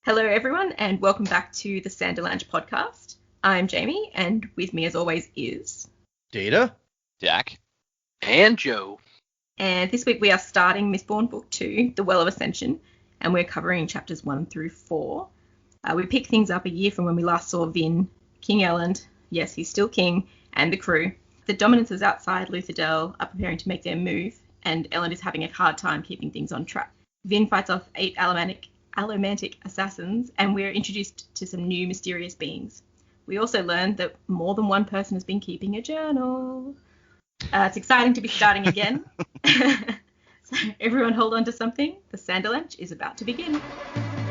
Hello, everyone, and welcome back to the Sanderlanche podcast. I'm Jamie, and with me, as always, is Data, Jack, and Joe. And this week we are starting Mistborn Book 2, The Well of Ascension, and we're covering chapters 1 through 4. We pick things up a year from when we last saw Vin, King Elend, yes, he's still king, and the crew. The Dominances outside Luthadel are preparing to make their move, and Elend is having a hard time keeping things on track. Vin fights off 8 allomantic assassins, and we're introduced to some new mysterious beings. We also learned that more than one person has been keeping a journal. It's exciting to be starting again. So everyone hold on to something. The Sanderlanche is about to begin.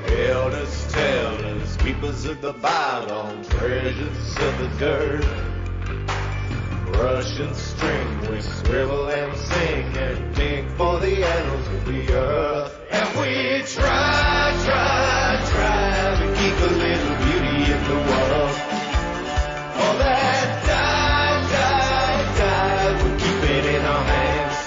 Elders, tellers, keepers of the bottom, treasures of the dirt. Russian string, we scribble and sing and dig for the annals of the earth. And we try to keep a little beauty in the world. All that died, we keep it in our hands.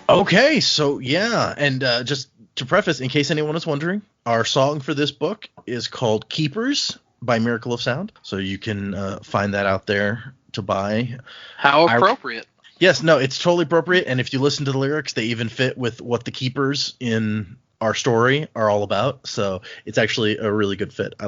Okay, so yeah, and just to preface, in case anyone is wondering, our song for this book is called Keepers by Miracle of Sound, so you can find that out there to buy. How appropriate. Yes, no, it's totally appropriate, and if you listen to the lyrics, they even fit with what the Keepers in our story are all about, so it's actually a really good fit. I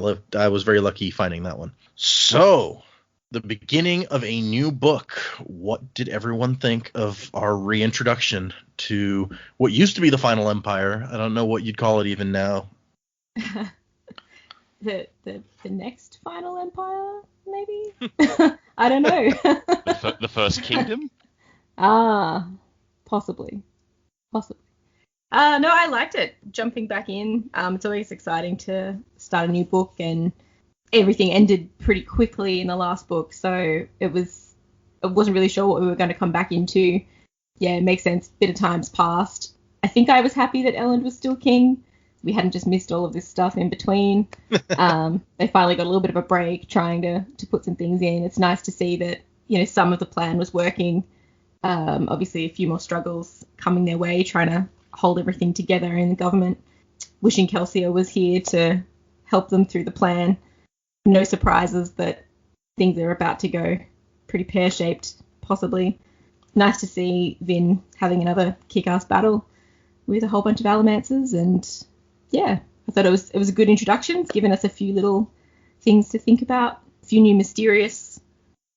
was very lucky finding that one. So, the beginning of a new book. What did everyone think of our reintroduction to what used to be the Final Empire? I don't know what you'd call it even now. The next Final Empire, maybe? I don't know. the First Kingdom? Possibly. No, I liked it. Jumping back in, it's always exciting to start a new book, and everything ended pretty quickly in the last book, so I wasn't really sure what we were going to come back into. Yeah, it makes sense. Bit of time's passed. I think I was happy that Elend was still king. We hadn't just missed all of this stuff in between. They finally got a little bit of a break trying to put some things in. It's nice to see that, some of the plan was working. Obviously, a few more struggles coming their way, trying to hold everything together in the government. Wishing Kelsier was here to help them through the plan. No surprises that things are about to go pretty pear-shaped, possibly. Nice to see Vin having another kick-ass battle with a whole bunch of allomancers, and yeah, I thought it was a good introduction. It's given us a few little things to think about, a few new mysterious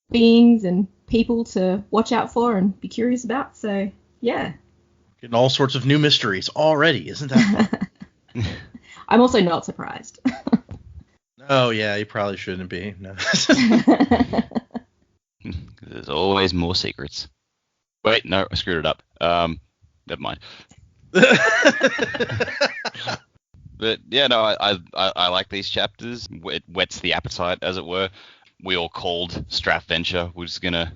beings and people to watch out for and be curious about. So yeah, Getting all sorts of new mysteries already, isn't that fun? I'm also not surprised. Oh yeah, you probably shouldn't be. No. There's always more secrets. Wait, no, I screwed it up. Never mind. But yeah, no, I like these chapters. It whets the appetite, as it were. We all called Straff Venture was gonna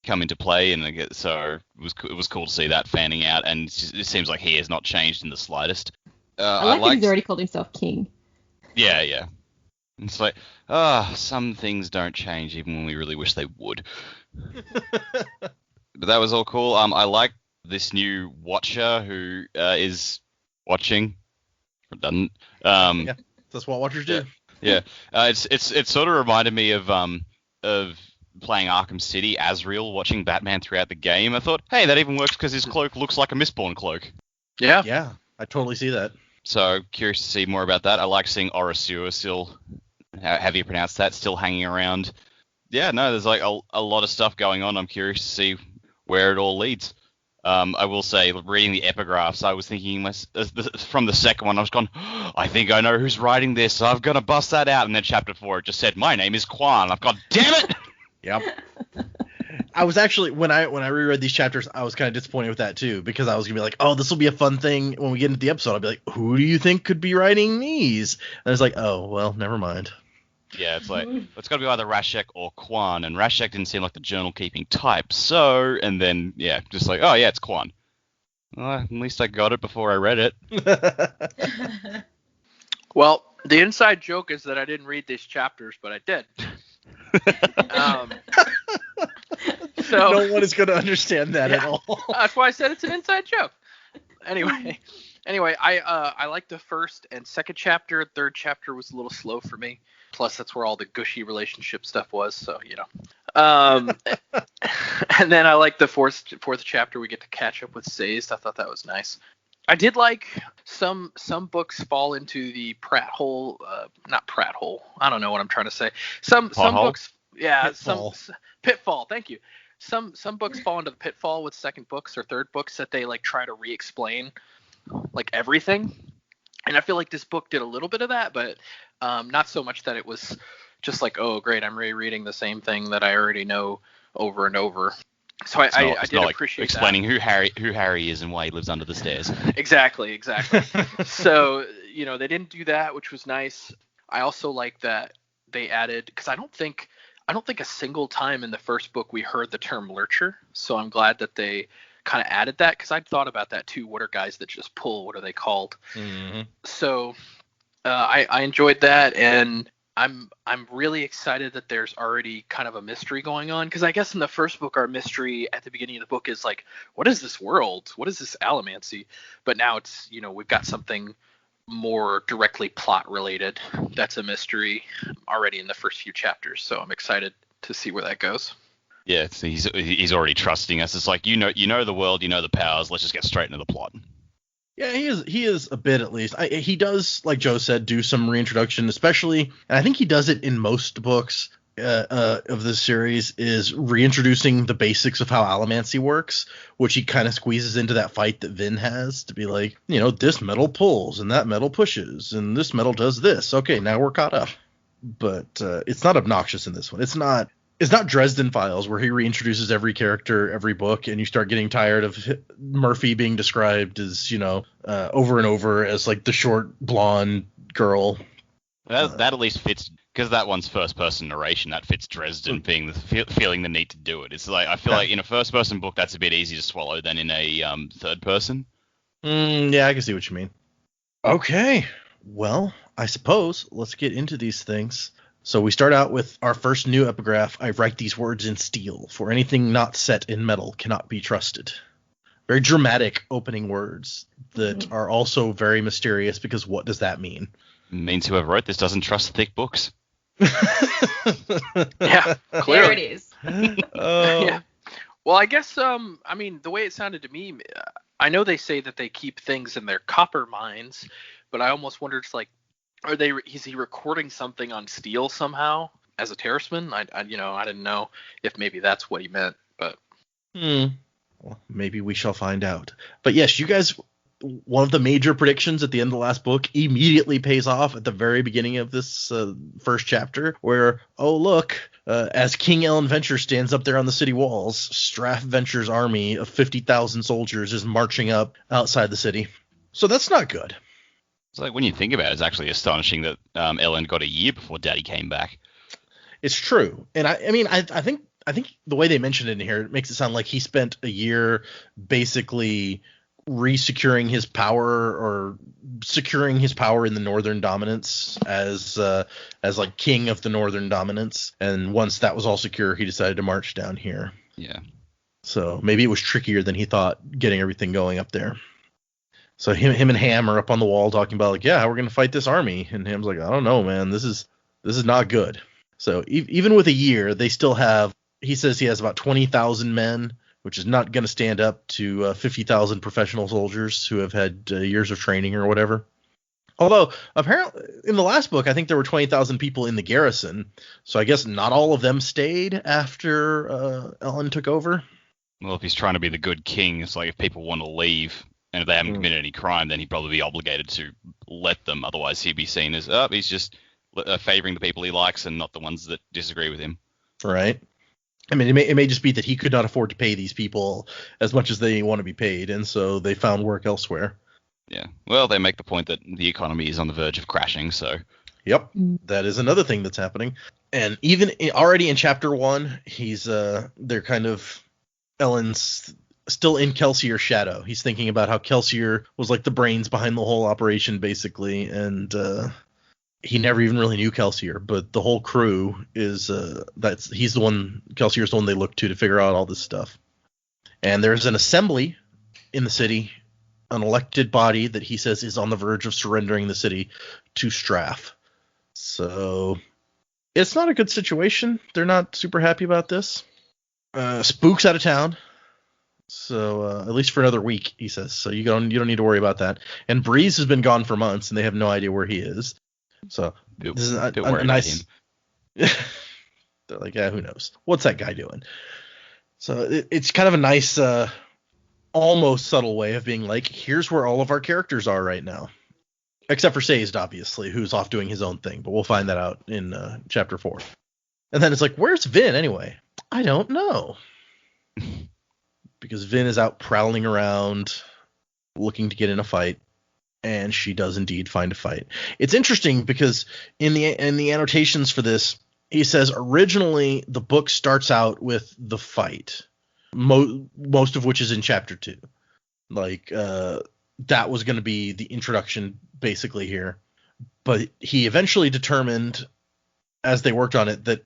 come into play, and so it was cool to see that fanning out. And it seems like he has not changed in the slightest. I like that he's already called himself king. Yeah. It's like, some things don't change even when we really wish they would. But that was all cool. I like this new Watcher who is watching. Or doesn't. Yeah, that's what Watchers do. Yeah. It sort of reminded me of playing Arkham City, Azrael watching Batman throughout the game. I thought, hey, that even works because his cloak looks like a Mistborn cloak. Yeah. Yeah, I totally see that. So curious to see more about that. I like seeing Orosua still, have you pronounced that, still hanging around. Yeah, no, there's like a lot of stuff going on. I'm curious to see where it all leads. I will say, reading the epigraphs, I was thinking from the second one, I was going, I think I know who's writing this, so I'm going to bust that out. And then chapter 4, it just said, my name is Quan. I've gone, damn it! Yep. I was actually, when I reread these chapters, I was kind of disappointed with that too, because I was going to be like, oh, this will be a fun thing when we get into the episode. I'll be like, who do you think could be writing these? And I was like, oh, well, never mind. Yeah, it's like, it's got to be either Rashek or Quan, and Rashek didn't seem like the journal-keeping type, so, and then, yeah, just like, oh, yeah, it's Quan. Well, at least I got it before I read it. Well, the inside joke is that I didn't read these chapters, but I did. So no one is going to understand that at all. That's why I said it's an inside joke. Anyway, Anyway, I liked the first and second chapter. Third chapter was a little slow for me. Plus, that's where all the gushy relationship stuff was. So and then I like the fourth chapter. We get to catch up with Sazed. I thought that was nice. I did like some books fall into the Pratt hole. Not Pratt hole. I don't know what I'm trying to say. Some books. Yeah. Pitfall. Some pitfall. Thank you. Some books fall into the pitfall with second books or third books that they like try to re-explain like everything, and I feel like this book did a little bit of that, but not so much that it was just like, oh great, I'm rereading the same thing that I already know over and over. So I did appreciate explaining that. who Harry is and why he lives under the stairs. Exactly. So they didn't do that, which was nice. I also like that they added, because I don't think a single time in the first book we heard the term lurcher, so I'm glad that they kind of added that, because I'd thought about that too. What are guys that just pull? What are they called? Mm-hmm. So I enjoyed that, and I'm really excited that there's already kind of a mystery going on, because I guess in the first book our mystery at the beginning of the book is like, what is this world? What is this Allomancy? But now it's, we've got something more directly plot related that's a mystery already in the first few chapters, so I'm excited to see where that goes. Yeah, so he's already trusting us. It's like, you know the world, you know the powers. Let's just get straight into the plot. Yeah, he is a bit, at least. He does, like Joe said, do some reintroduction, especially, and I think he does it in most books of this series, is reintroducing the basics of how Allomancy works, which he kind of squeezes into that fight that Vin has to be like, this metal pulls and that metal pushes and this metal does this. Okay, now we're caught up. But it's not obnoxious in this one. It's not Dresden Files, where he reintroduces every character every book, and you start getting tired of Murphy being described as, over and over as like the short blonde girl. That at least fits, because that one's first person narration. That fits Dresden being feeling the need to do it. It's like, I feel like in a first person book that's a bit easier to swallow than in a third person. Yeah, I can see what you mean. Okay, well, I suppose let's get into these things. So we start out with our first new epigraph. I write these words in steel, for anything not set in metal cannot be trusted. Very dramatic opening words that are also very mysterious, because what does that mean? It means whoever wrote this doesn't trust thick books. Yeah, there it is. Yeah. Well, I guess, the way it sounded to me, I know they say that they keep things in their copper mines, but I almost wondered, like, is he recording something on steel somehow as a terraceman? I didn't know if maybe that's what he meant, but. Well, maybe we shall find out. But yes, you guys, one of the major predictions at the end of the last book immediately pays off at the very beginning of this first chapter, where, oh look, as King Elend Venture stands up there on the city walls, Straff Venture's army of 50,000 soldiers is marching up outside the city. So that's not good. It's like, when you think about it, it's actually astonishing that Elend got a year before Daddy came back. It's true. And I think the way they mentioned it in here, it makes it sound like he spent a year basically re-securing his power, or securing his power in the Northern Dominance as like king of the Northern Dominance. And once that was all secure, he decided to march down here. Yeah. So maybe it was trickier than he thought getting everything going up there. So him and Ham are up on the wall talking about, like, yeah, how we're going to fight this army. And Ham's like, I don't know, man. This is not good. So even with a year, they still have, he says he has about 20,000 men, which is not going to stand up to 50,000 professional soldiers who have had years of training or whatever. Although, apparently, in the last book, I think there were 20,000 people in the garrison. So I guess not all of them stayed after Elend took over. Well, if he's trying to be the good king, it's like if people want to leave, and if they haven't committed any crime, then he'd probably be obligated to let them. Otherwise, he'd be seen as, he's just favoring the people he likes and not the ones that disagree with him. Right. I mean, it may just be that he could not afford to pay these people as much as they want to be paid, and so they found work elsewhere. Yeah. Well, they make the point that the economy is on the verge of crashing, so. Yep. That is another thing that's happening. And even already in chapter 1, they're kind of, Elend's still in Kelsier's shadow. He's thinking about how Kelsier was like the brains behind the whole operation, basically, and he never even really knew Kelsier, but the whole crew is Kelsier's the one they look to figure out all this stuff. And there's an assembly in the city an elected body that he says is on the verge of surrendering the city to Straff. So it's not a good situation. They're not super happy about this. Spook's out of town. So at least for another week, he says. So you don't need to worry about that. And Breeze has been gone for months, and they have no idea where he is. So this is a nice. They're like, yeah, who knows? What's that guy doing? So it's kind of a nice, almost subtle way of being like, here's where all of our characters are right now, except for Sazed, obviously, who's off doing his own thing. But we'll find that out in chapter 4. And then it's like, where's Vin anyway? I don't know. Because Vin is out prowling around looking to get in a fight, and she does indeed find a fight. It's interesting because in the annotations for this, he says originally the book starts out with the fight, most of which is in chapter 2. Like that was going to be the introduction basically here, but he eventually determined as they worked on it that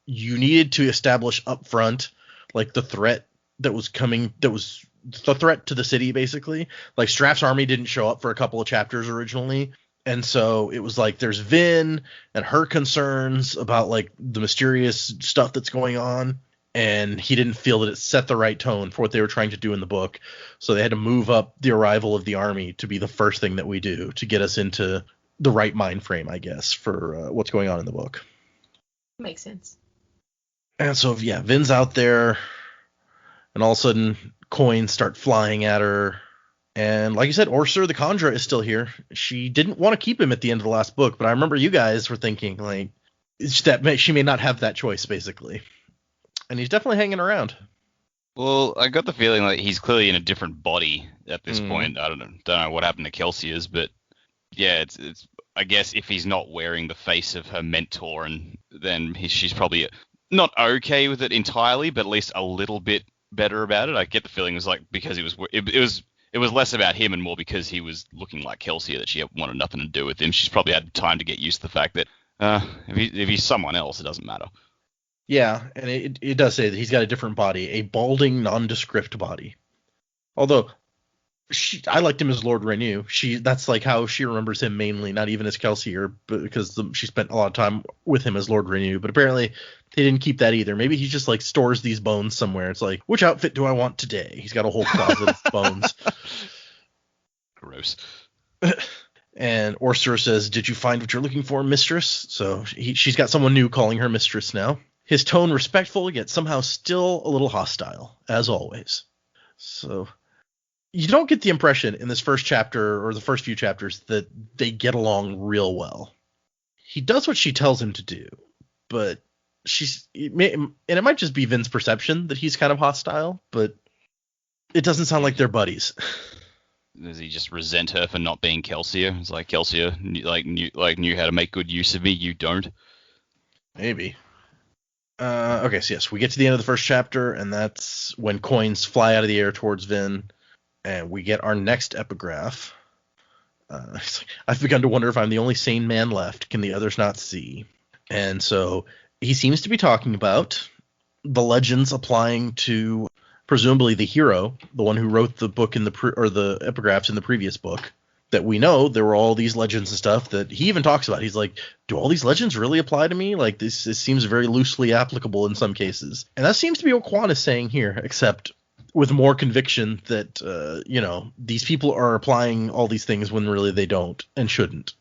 you needed to establish up front like the threat that was coming, that was the threat to the city, basically. Like Straff's army didn't show up for a couple of chapters originally, and so it was like there's Vin and her concerns about like the mysterious stuff that's going on, and he didn't feel that it set the right tone for what they were trying to do in the book, so they had to move up the arrival of the army to be the first thing that we do to get us into the right mind frame, I guess, for what's going on in the book. Makes sense. And so yeah, Vin's out there. And all of a sudden, coins start flying at her. And like you said, Orsur the Conjurer is still here. She didn't want to keep him at the end of the last book, but I remember you guys were thinking, like, she may not have that choice, basically. And he's definitely hanging around. Well, I got the feeling like he's clearly in a different body at this point. I don't know what happened to Kelsia's, but yeah, it's I guess if he's not wearing the face of her mentor, and then she's probably not okay with it entirely, but at least a little bit better about it. I get the feeling it was like because it was less about him and more because he was looking like Kelsia that she wanted nothing to do with him. She's probably had time to get used to the fact that if he's someone else, it doesn't matter. Yeah, and it does say that he's got a different body, a balding, nondescript body. Although I liked him as Lord Renew. That's like how she remembers him mainly, not even as Kelsier, but because she spent a lot of time with him as Lord Renew. But apparently they didn't keep that either. Maybe he just like stores these bones somewhere. It's like, which outfit do I want today? He's got a whole closet of bones. Gross. And Orsur says, "Did you find what you're looking for, mistress?" So she's got someone new calling her mistress now. His tone respectful, yet somehow still a little hostile, as always. So you don't get the impression in this first chapter or the first few chapters that they get along real well. He does what she tells him to do, but it might just be Vin's perception that he's kind of hostile, but it doesn't sound like they're buddies. Does he just resent her for not being Kelsia? It's like Kelsia knew how to make good use of me. You don't. Maybe. Okay, so yes, we get to the end of the first chapter, and that's when coins fly out of the air towards Vin. And we get our next epigraph. I've begun to wonder if I'm the only sane man left. Can the others not see? And so he seems to be talking about the legends applying to presumably the hero, the one who wrote the book or the epigraphs in the previous book. That we know there were all these legends and stuff that he even talks about. He's like, do all these legends really apply to me? Like this seems very loosely applicable in some cases. And that seems to be what Quan is saying here, except with more conviction that, these people are applying all these things when really they don't and shouldn't.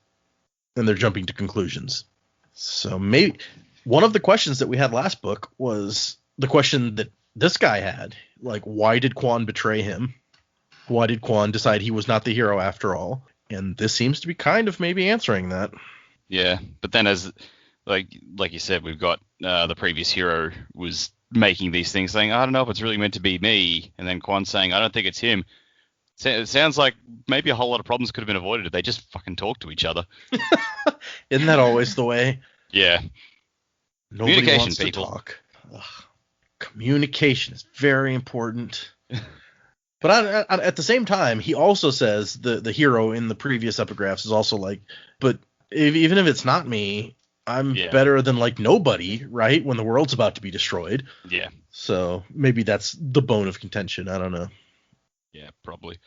And they're jumping to conclusions. So maybe one of the questions that we had last book was the question that this guy had. Like, why did Quan betray him? Why did Quan decide he was not the hero after all? And this seems to be kind of maybe answering that. Yeah, but then as, like you said, we've got the previous hero was making these things saying, I don't know if it's really meant to be me, and then Quan saying, I don't think it's him. It sounds like maybe a whole lot of problems could have been avoided if they just fucking talked to each other. Isn't that always the way? Yeah. Nobody wants to talk. Ugh. Communication is very important. But at the same time, he also says the hero in the previous epigraphs is also like, but even if it's not me, I'm better than like nobody, right? When the world's about to be destroyed. Yeah. So maybe that's the bone of contention. I don't know. Yeah, probably.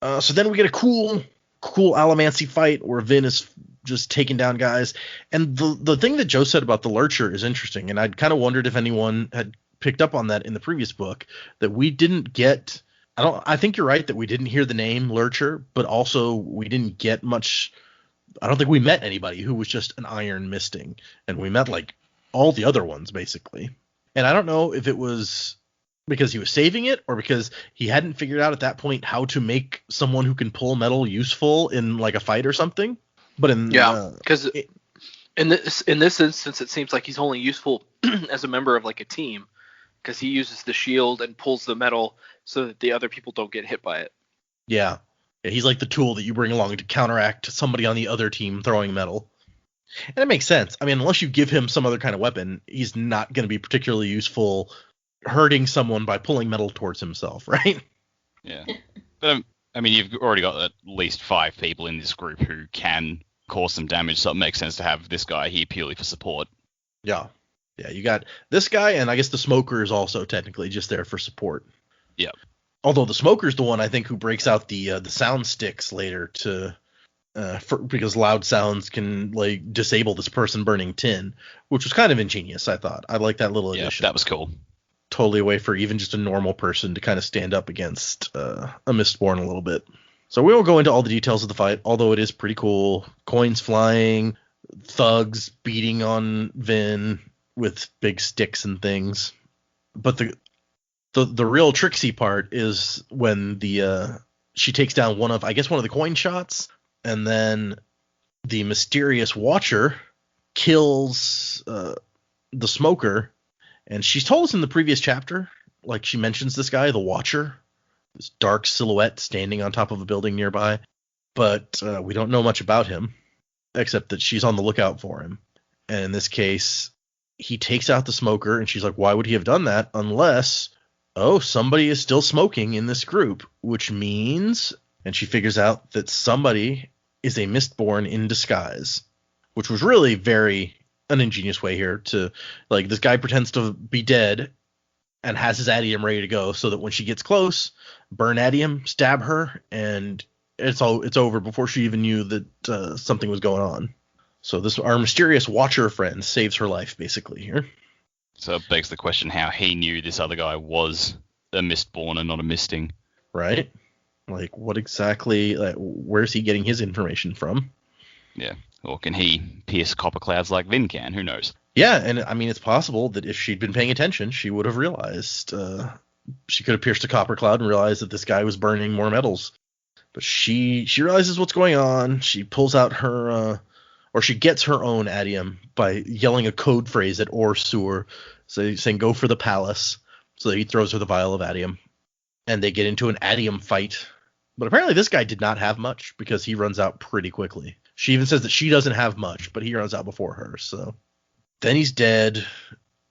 So then we get a cool Allomancy fight where Vin is just taking down guys. And the thing that Joe said about the Lurcher is interesting, and I'd kind of wondered if anyone had picked up on that in the previous book, that we didn't get. I think you're right that we didn't hear the name Lurcher, but also we didn't get much. I don't think we met anybody who was just an Iron Misting, and we met like all the other ones basically. And I don't know if it was because he was saving it or because he hadn't figured out at that point how to make someone who can pull metal useful in like a fight or something. But because in this instance, it seems like he's only useful as a member of like a team, because he uses the shield and pulls the metal so that the other people don't get hit by it. Yeah, he's like the tool that you bring along to counteract somebody on the other team throwing metal. And it makes sense. I mean, unless you give him some other kind of weapon, he's not going to be particularly useful hurting someone by pulling metal towards himself, right? Yeah. But I mean, you've already got at least 5 people in this group who can cause some damage, so it makes sense to have this guy here purely for support. Yeah. Yeah, you got this guy, and I guess the Smoker is also technically just there for support. Yeah. Although the Smoker's the one I think who breaks out the sound sticks later to because loud sounds can like disable this person burning tin, which was kind of ingenious. I thought I like that little addition. That was cool. Totally a way for even just a normal person to kind of stand up against a Mistborn a little bit. So we won't go into all the details of the fight, although it is pretty cool. Coins flying, thugs beating on Vin with big sticks and things. But the real tricksy part is when she takes down one of the coin shots, and then the mysterious Watcher kills the Smoker. And she's told us in the previous chapter, like she mentions this guy, the Watcher, this dark silhouette standing on top of a building nearby. But we don't know much about him, except that she's on the lookout for him. And in this case, he takes out the Smoker, and she's like, why would he have done that unless, somebody is still smoking in this group, which means, and she figures out that somebody is a Mistborn in disguise, which was really very an ingenious way here to, like, this guy pretends to be dead and has his adium ready to go so that when she gets close, burn adium, stab her, and it's over before she even knew that something was going on. So our mysterious Watcher friend saves her life basically here. So it begs the question how he knew this other guy was a Mistborn and not a Misting. Right? Like, what exactly, where's he getting his information from? Yeah. Or can he pierce copper clouds like Vin can? Who knows? Yeah, and I mean, it's possible that if she'd been paying attention, she would have realized. She could have pierced a copper cloud and realized that this guy was burning more metals. But she realizes what's going on. She pulls out her, or she gets her own adium by yelling a code phrase at Orsur, saying "Go for the palace." So he throws her the vial of adium, and they get into an adium fight. But apparently, this guy did not have much because he runs out pretty quickly. She even says that she doesn't have much, but he runs out before her. So then he's dead,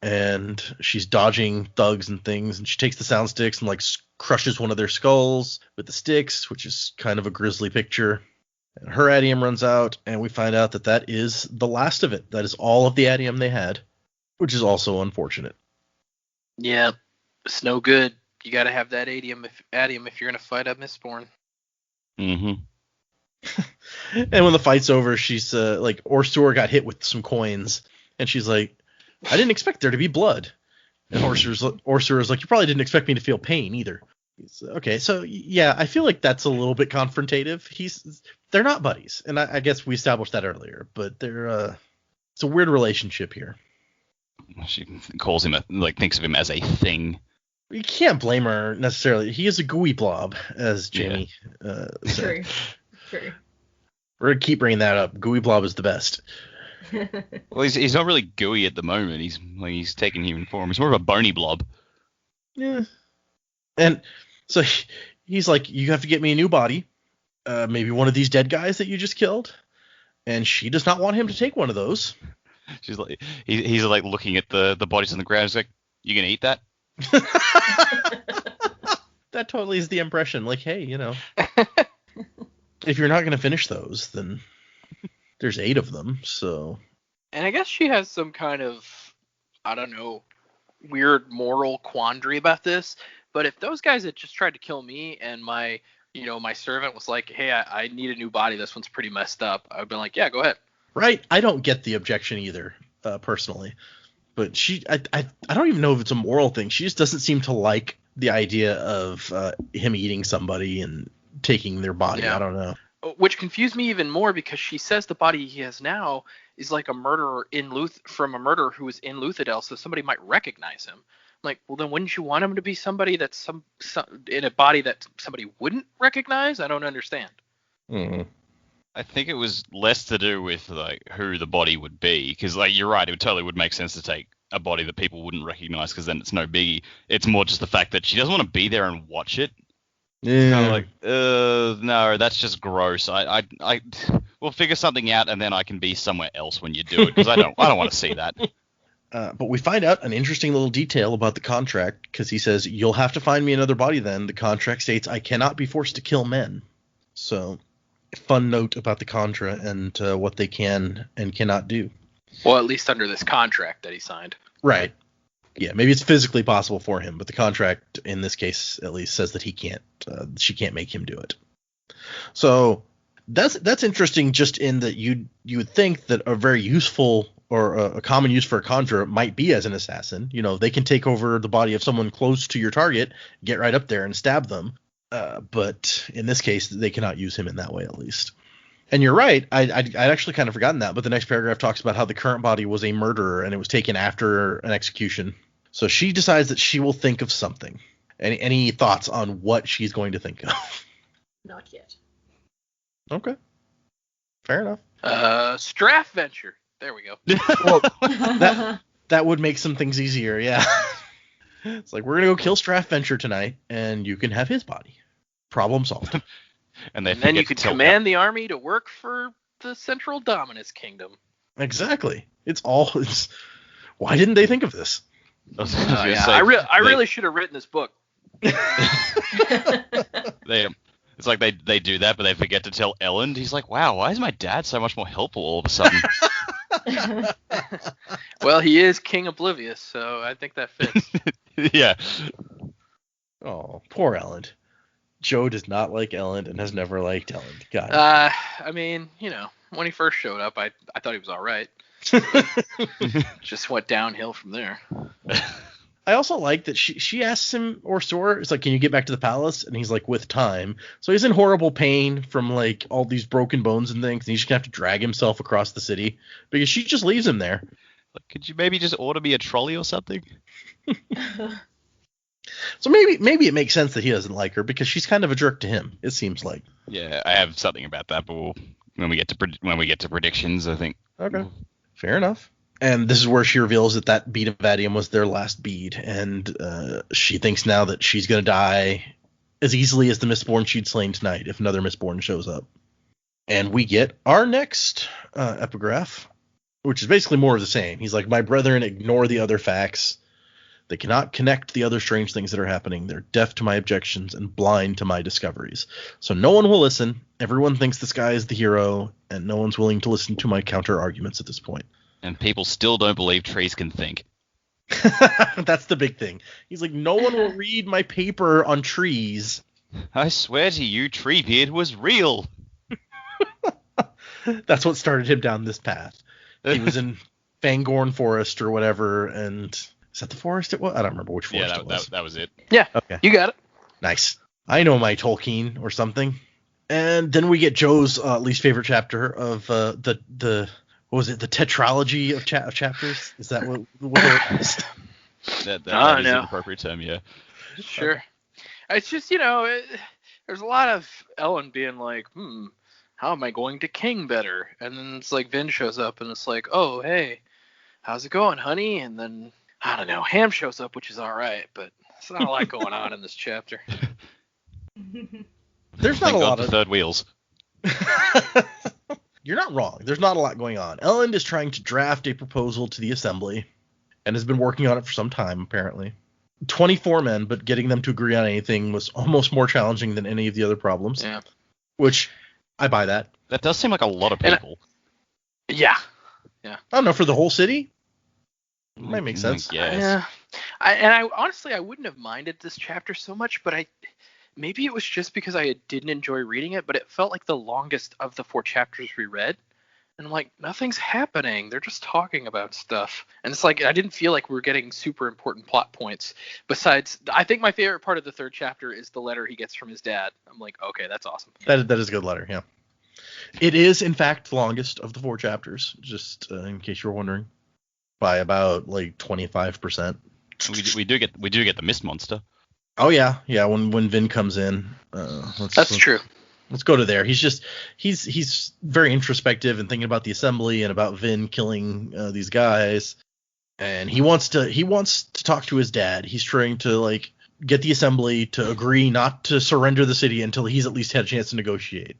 and she's dodging thugs and things, and she takes the sound sticks and like crushes one of their skulls with the sticks, which is kind of a grisly picture. And her adium runs out, and we find out that is the last of it. That is all of the adium they had, which is also unfortunate. Yeah, it's no good. You got to have that adium if you're going to fight a Mistborn. Mm-hmm. And when the fight's over, she's like, Orsur got hit with some coins, and she's like, I didn't expect there to be blood. And Orsur is like, you probably didn't expect me to feel pain either. Okay, so yeah, I feel like that's a little bit confrontative. They're not buddies, and I guess we established that earlier, but it's a weird relationship here. She calls him thinks of him as a thing. You can't blame her necessarily. He is a gooey blob, as Jamie said. True. We're gonna keep bringing that up. Gooey blob is the best. Well, he's not really gooey at the moment. He's taking human form. He's more of a bony blob. Yeah. And so he's like, you have to get me a new body. Maybe one of these dead guys that you just killed. And she does not want him to take one of those. She's like, he's like looking at the bodies on the ground. He's like, you gonna eat that? That totally is the impression. Like, hey, if you're not going to finish those, then there's 8 of them, so. And I guess she has some kind of, I don't know, weird moral quandary about this. But if those guys had just tried to kill me and my, my servant was like, hey, I need a new body. This one's pretty messed up. I would have been like, yeah, go ahead. Right? I don't get the objection either, personally. But I don't even know if it's a moral thing. She just doesn't seem to like the idea of him eating somebody and taking their body. Yeah. I don't know. Which confused me even more because she says the body he has now is like a murderer from a murderer who was in Luthadel, so somebody might recognize him. I'm like, well, then wouldn't you want him to be somebody that's some in a body that somebody wouldn't recognize? I don't understand. Mm. I think it was less to do with like who the body would be, because like you're right, it totally would make sense to take a body that people wouldn't recognize, because then it's no biggie. It's more just the fact that she doesn't want to be there and watch it. Yeah. Kind of like, no, that's just gross. I we'll figure something out, and then I can be somewhere else when you do it, because I don't want to see that. But we find out an interesting little detail about the contract, because he says, you'll have to find me another body then. The contract states I cannot be forced to kill men. So, fun note about the Contra and what they can and cannot do. Well, at least under this contract that he signed. Right. Yeah, maybe it's physically possible for him, but the contract in this case at least says that he can't. She can't make him do it. So that's interesting. Just in that you would think that a very useful or a common use for a conjurer might be as an assassin. They can take over the body of someone close to your target, get right up there and stab them. But in this case, they cannot use him in that way, at least. And you're right. I'd actually kind of forgotten that. But the next paragraph talks about how the current body was a murderer and it was taken after an execution. So she decides that she will think of something. Any thoughts on what she's going to think of? Not yet. Okay. Fair enough. Straff Venture. There we go. Well, that would make some things easier, yeah. It's like, we're going to go kill Straff Venture tonight, and you can have his body. Problem solved. And then you could command the army to work for the Central Dominus Kingdom. Exactly. Why didn't they think of this? I really should have written this book. It's like they do that, but they forget to tell Elend. He's like, wow, why is my dad so much more helpful all of a sudden? Well, he is King Oblivious, so I think that fits. Yeah. Oh, poor Elend. Joe does not like Elend and has never liked Elend. God. I mean, when he first showed up, I thought he was all right. Just went downhill from there. I also like that she asks him, or Sora, it's like, can you get back to the palace? And he's like, with time. So he's in horrible pain from like all these broken bones and things, and he's just gonna have to drag himself across the city because she just leaves him there. Like, could you maybe just order me a trolley or something? So maybe it makes sense that he doesn't like her because she's kind of a jerk to him, it seems like. Yeah, I have something about that, but when we get to predictions, I think. Okay, fair enough. And this is where she reveals that bead of Vadium was their last bead, and she thinks now that she's going to die as easily as the Mistborn she'd slain tonight if another Mistborn shows up. And we get our next epigraph, which is basically more of the same. He's like, my brethren, ignore the other facts. They cannot connect the other strange things that are happening. They're deaf to my objections and blind to my discoveries. So no one will listen. Everyone thinks this guy is the hero, and no one's willing to listen to my counter arguments at this point. And people still don't believe trees can think. That's the big thing. He's like, no one will read my paper on trees. I swear to you, Treebeard was real. That's what started him down this path. He was in Fangorn Forest or whatever, and is that the forest it was? I don't remember which forest it was. That was it. Yeah, okay. You got it. Nice. I know my Tolkien or something. And then we get Joe's least favorite chapter of the what was it? The tetralogy of chapters? Is that what it was? that is an appropriate term, yeah. Sure. Okay. It's just, there's a lot of Elend being like, how am I going to king better? And then it's like Vin shows up and it's like, oh, hey, how's it going, honey? And then, I don't know, Ham shows up, which is all right, but there's not a lot going on in this chapter. There's not a lot of third wheels. You're not wrong. There's not a lot going on. Elend is trying to draft a proposal to the assembly and has been working on it for some time, apparently. 24 men, but getting them to agree on anything was almost more challenging than any of the other problems. Yeah. Which, I buy that. That does seem like a lot of people. Yeah. I don't know, for the whole city? It might make sense. Yes. Yeah. I honestly, I wouldn't have minded this chapter so much, but maybe it was just because I didn't enjoy reading it, but it felt like the longest of the 4 chapters we read. And I'm like, nothing's happening. They're just talking about stuff. And it's like, I didn't feel like we were getting super important plot points. Besides, I think my favorite part of the 3rd chapter is the letter he gets from his dad. I'm like, okay, that's awesome. That is a good letter, yeah. It is, in fact, the longest of the 4 chapters, just in case you were wondering, by about, like, 25%. We do get the mist monster. Oh, yeah. Yeah, when Vin comes in. That's true. Let's go to there. He's very introspective and thinking about the assembly and about Vin killing these guys, and he wants to talk to his dad. He's trying to like get the assembly to agree not to surrender the city until he's at least had a chance to negotiate,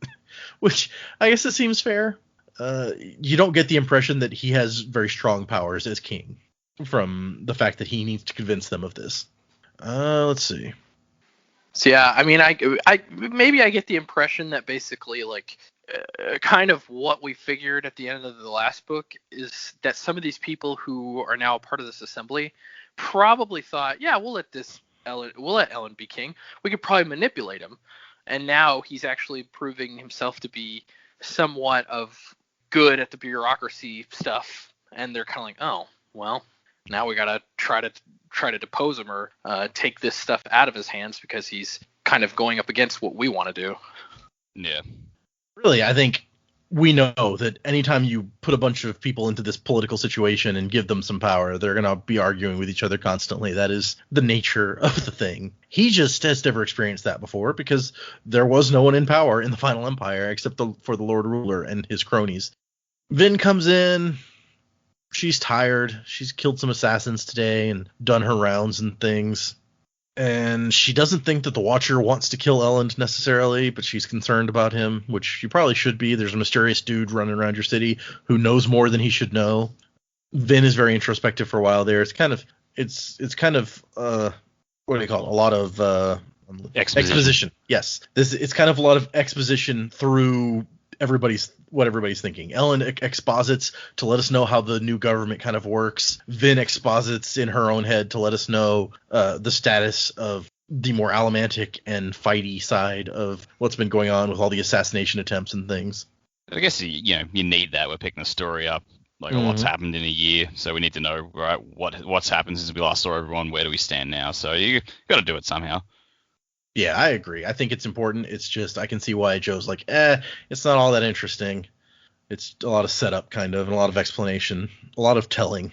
which I guess it seems fair. You don't get the impression that he has very strong powers as king from the fact that he needs to convince them of this. Let's see. So yeah, I mean, I maybe I get the impression that basically like kind of what we figured at the end of the last book is that some of these people who are now a part of this assembly probably thought, yeah, we'll let Elend be king. We could probably manipulate him, and now he's actually proving himself to be somewhat of good at the bureaucracy stuff, and they're kind of like, oh, well, now we gotta try to depose him or take this stuff out of his hands because he's kind of going up against what we want to do. Yeah. Really, I think we know that anytime you put a bunch of people into this political situation and give them some power, they're going to be arguing with each other constantly. That is the nature of the thing. He just has never experienced that before because there was no one in power in the Final Empire except for the Lord Ruler and his cronies. Vin comes in. She's tired. She's killed some assassins today and done her rounds and things. And she doesn't think that the Watcher wants to kill Elend necessarily, but she's concerned about him, which she probably should be. There's a mysterious dude running around your city who knows more than he should know. Vin is very introspective for a while there. It's kind of what do you call it? A lot of exposition. Yes. It's kind of a lot of exposition through what everybody's thinking. Elend exposits to let us know how the new government kind of works. Vin exposits in her own head to let us know the status of the more allomantic and fighty side of what's been going on with all the assassination attempts and things. I guess you need that. We're picking a story up, like what's happened in a year, so we need to know right what's happened since we last saw everyone. Where do we stand now? So you got to do it somehow. Yeah, I agree. I think it's important. It's just I can see why Joe's like, it's not all that interesting. It's a lot of setup, kind of, and a lot of explanation, a lot of telling.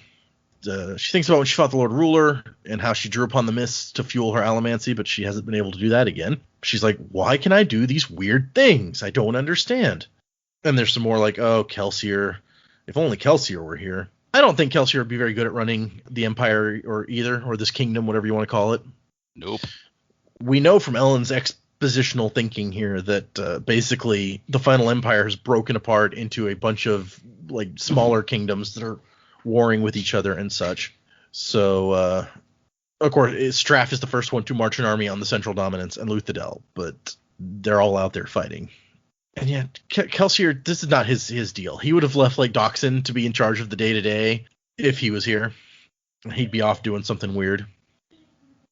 She thinks about when she fought the Lord Ruler and how she drew upon the mists to fuel her allomancy, but she hasn't been able to do that again. She's like, why can I do these weird things? I don't understand. And there's some more like, oh, Kelsier. If only Kelsier were here. I don't think Kelsier would be very good at running the Empire or this kingdom, whatever you want to call it. Nope. We know from Elend's expositional thinking here that basically the Final Empire has broken apart into a bunch of like smaller kingdoms that are warring with each other and such. So, of course, Straff is the first one to march an army on the Central Dominance and Luthadel, but they're all out there fighting. And yet, Kelsier, this is not his deal. He would have left like Doxson to be in charge of the day-to-day if he was here. He'd be off doing something weird.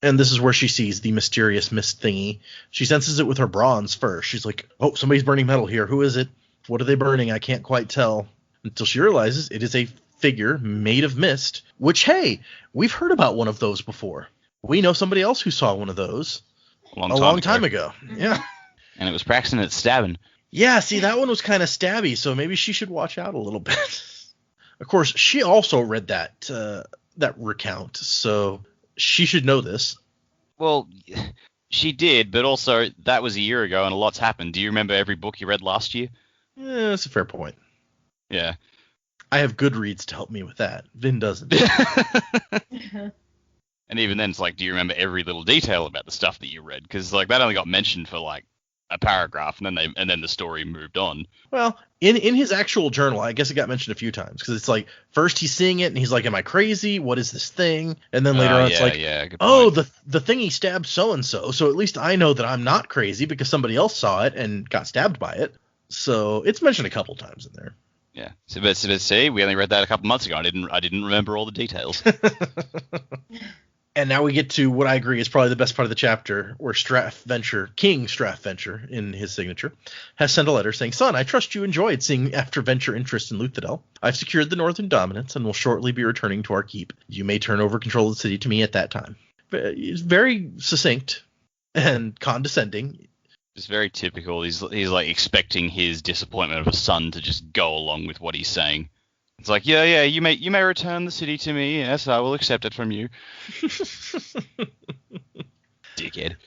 And this is where she sees the mysterious mist thingy. She senses it with her bronze first. She's like, oh, somebody's burning metal here. Who is it? What are they burning? I can't quite tell. Until she realizes it is a figure made of mist, which, hey, we've heard about one of those before. We know somebody else who saw one of those a long time ago. Yeah. And it was practicing at stabbing. Yeah, see, that one was kind of stabby, so maybe she should watch out a little bit. Of course, she also read that recount, so she should know this. Well, she did, but also that was a year ago and a lot's happened. Do you remember every book you read last year? Yeah, that's a fair point. Yeah. I have Goodreads to help me with that. Vin doesn't. And even then, it's like, do you remember every little detail about the stuff that you read? Because like that only got mentioned for like a paragraph, and then the story moved on. Well, in his actual journal, I guess it got mentioned a few times because it's like first he's seeing it and he's like, "Am I crazy? What is this thing?" And then later on, it's like, "Oh, the thing he stabbed so and so. So at least I know that I'm not crazy because somebody else saw it and got stabbed by it." So it's mentioned a couple times in there. Yeah. So see, we only read that a couple months ago. I didn't remember all the details. And now we get to what I agree is probably the best part of the chapter, where Straff Venture, King Straff Venture, in his signature, has sent a letter saying, "Son, I trust you enjoyed seeing after venture interest in Luthadel. I've secured the northern dominance and will shortly be returning to our keep. You may turn over control of the city to me at that time." It's very succinct and condescending. It's very typical. He's like expecting his disappointment of a son to just go along with what he's saying. It's like, yeah, you may return the city to me. Yes, I will accept it from you. Dickhead.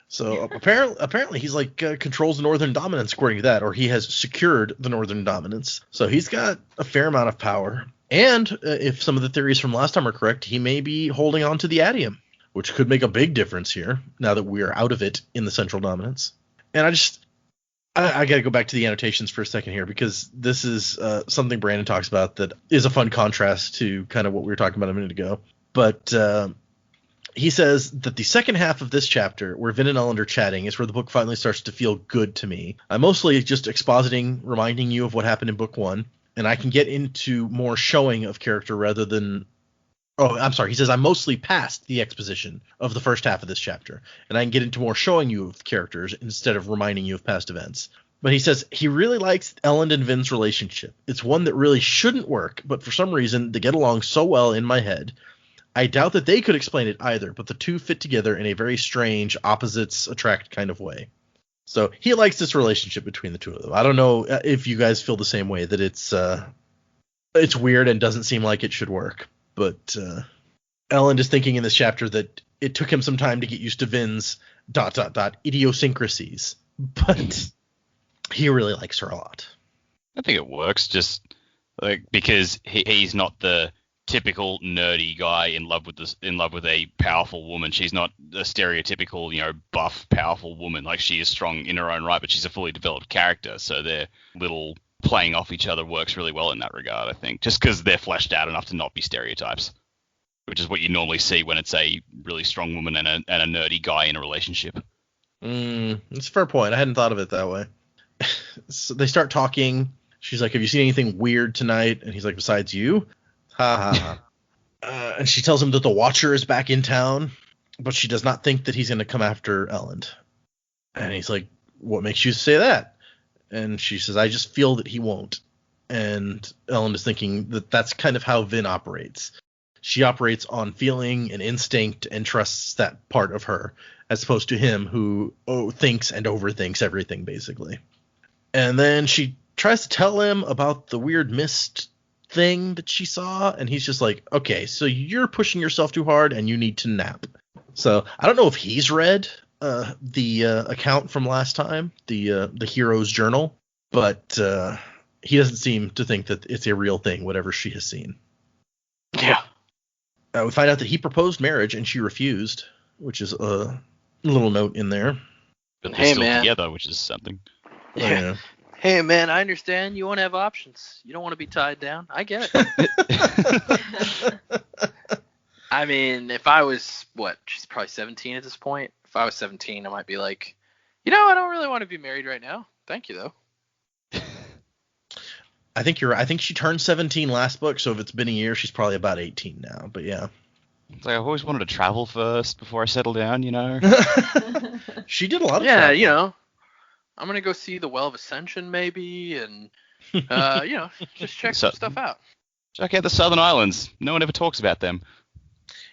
So apparently he's like controls the northern dominance according to that, or he has secured the northern dominance. So he's got a fair amount of power. And if some of the theories from last time are correct, he may be holding on to the Adium, which could make a big difference here now that we are out of it in the central dominance. And I got to go back to the annotations for a second here, because this is something Brandon talks about that is a fun contrast to kind of what we were talking about a minute ago. But he says that the second half of this chapter, where Vin and Elend are chatting, is where the book finally starts to feel good to me. I'm mostly just expositing, reminding you of what happened in book 1, and I can get into more showing of character rather than... Oh, I'm sorry. He says, I'm mostly past the exposition of the first half of this chapter, and I can get into more showing you of characters instead of reminding you of past events. But he says he really likes Elend and Vin's relationship. It's one that really shouldn't work, but for some reason they get along so well in my head. I doubt that they could explain it either, but the two fit together in a very strange, opposites attract kind of way. So he likes this relationship between the two of them. I don't know if you guys feel the same way, that it's weird and doesn't seem like it should work. But Elend is thinking in this chapter that it took him some time to get used to Vin's ... idiosyncrasies, but he really likes her a lot. I think it works, just like because he's not the typical nerdy guy in love with a powerful woman. She's not a stereotypical, buff, powerful woman. Like, she is strong in her own right, but she's a fully developed character. So their little playing off each other works really well in that regard, I think, just because they're fleshed out enough to not be stereotypes, which is what you normally see when it's a really strong woman and a nerdy guy in a relationship. That's a fair point. I hadn't thought of it that way. So they start talking. She's like, "Have you seen anything weird tonight?" And he's like, "Besides you?" Ha ha ha. And she tells him that the Watcher is back in town, but she does not think that he's going to come after Elend. And he's like, "What makes you say that?" And she says, "I just feel that he won't." And Elend is thinking that that's kind of how Vin operates. She operates on feeling and instinct and trusts that part of her, as opposed to him who thinks and overthinks everything, basically. And then she tries to tell him about the weird mist thing that she saw, and he's just like, "Okay, so you're pushing yourself too hard and you need to nap." So I don't know if he's read the account from last time, the hero's journal, but he doesn't seem to think that it's a real thing, whatever she has seen. Yeah. We find out that he proposed marriage and she refused, which is a little note in there. But they're Hey, still man. together, which is something. Yeah. Hey, man, I understand you want to have options. You don't want to be tied down. I get it. I mean, if I was, she's probably 17 at this point. If I was 17, I might be like, I don't really want to be married right now. Thank you, though. I think you're right. I think she turned 17 last book, so if it's been a year, she's probably about 18 now. But yeah. It's like, I've always wanted to travel first before I settle down, She did a lot of travel. Yeah, I'm going to go see the Well of Ascension maybe, and, just check some stuff out. Check out the Southern Islands. No one ever talks about them.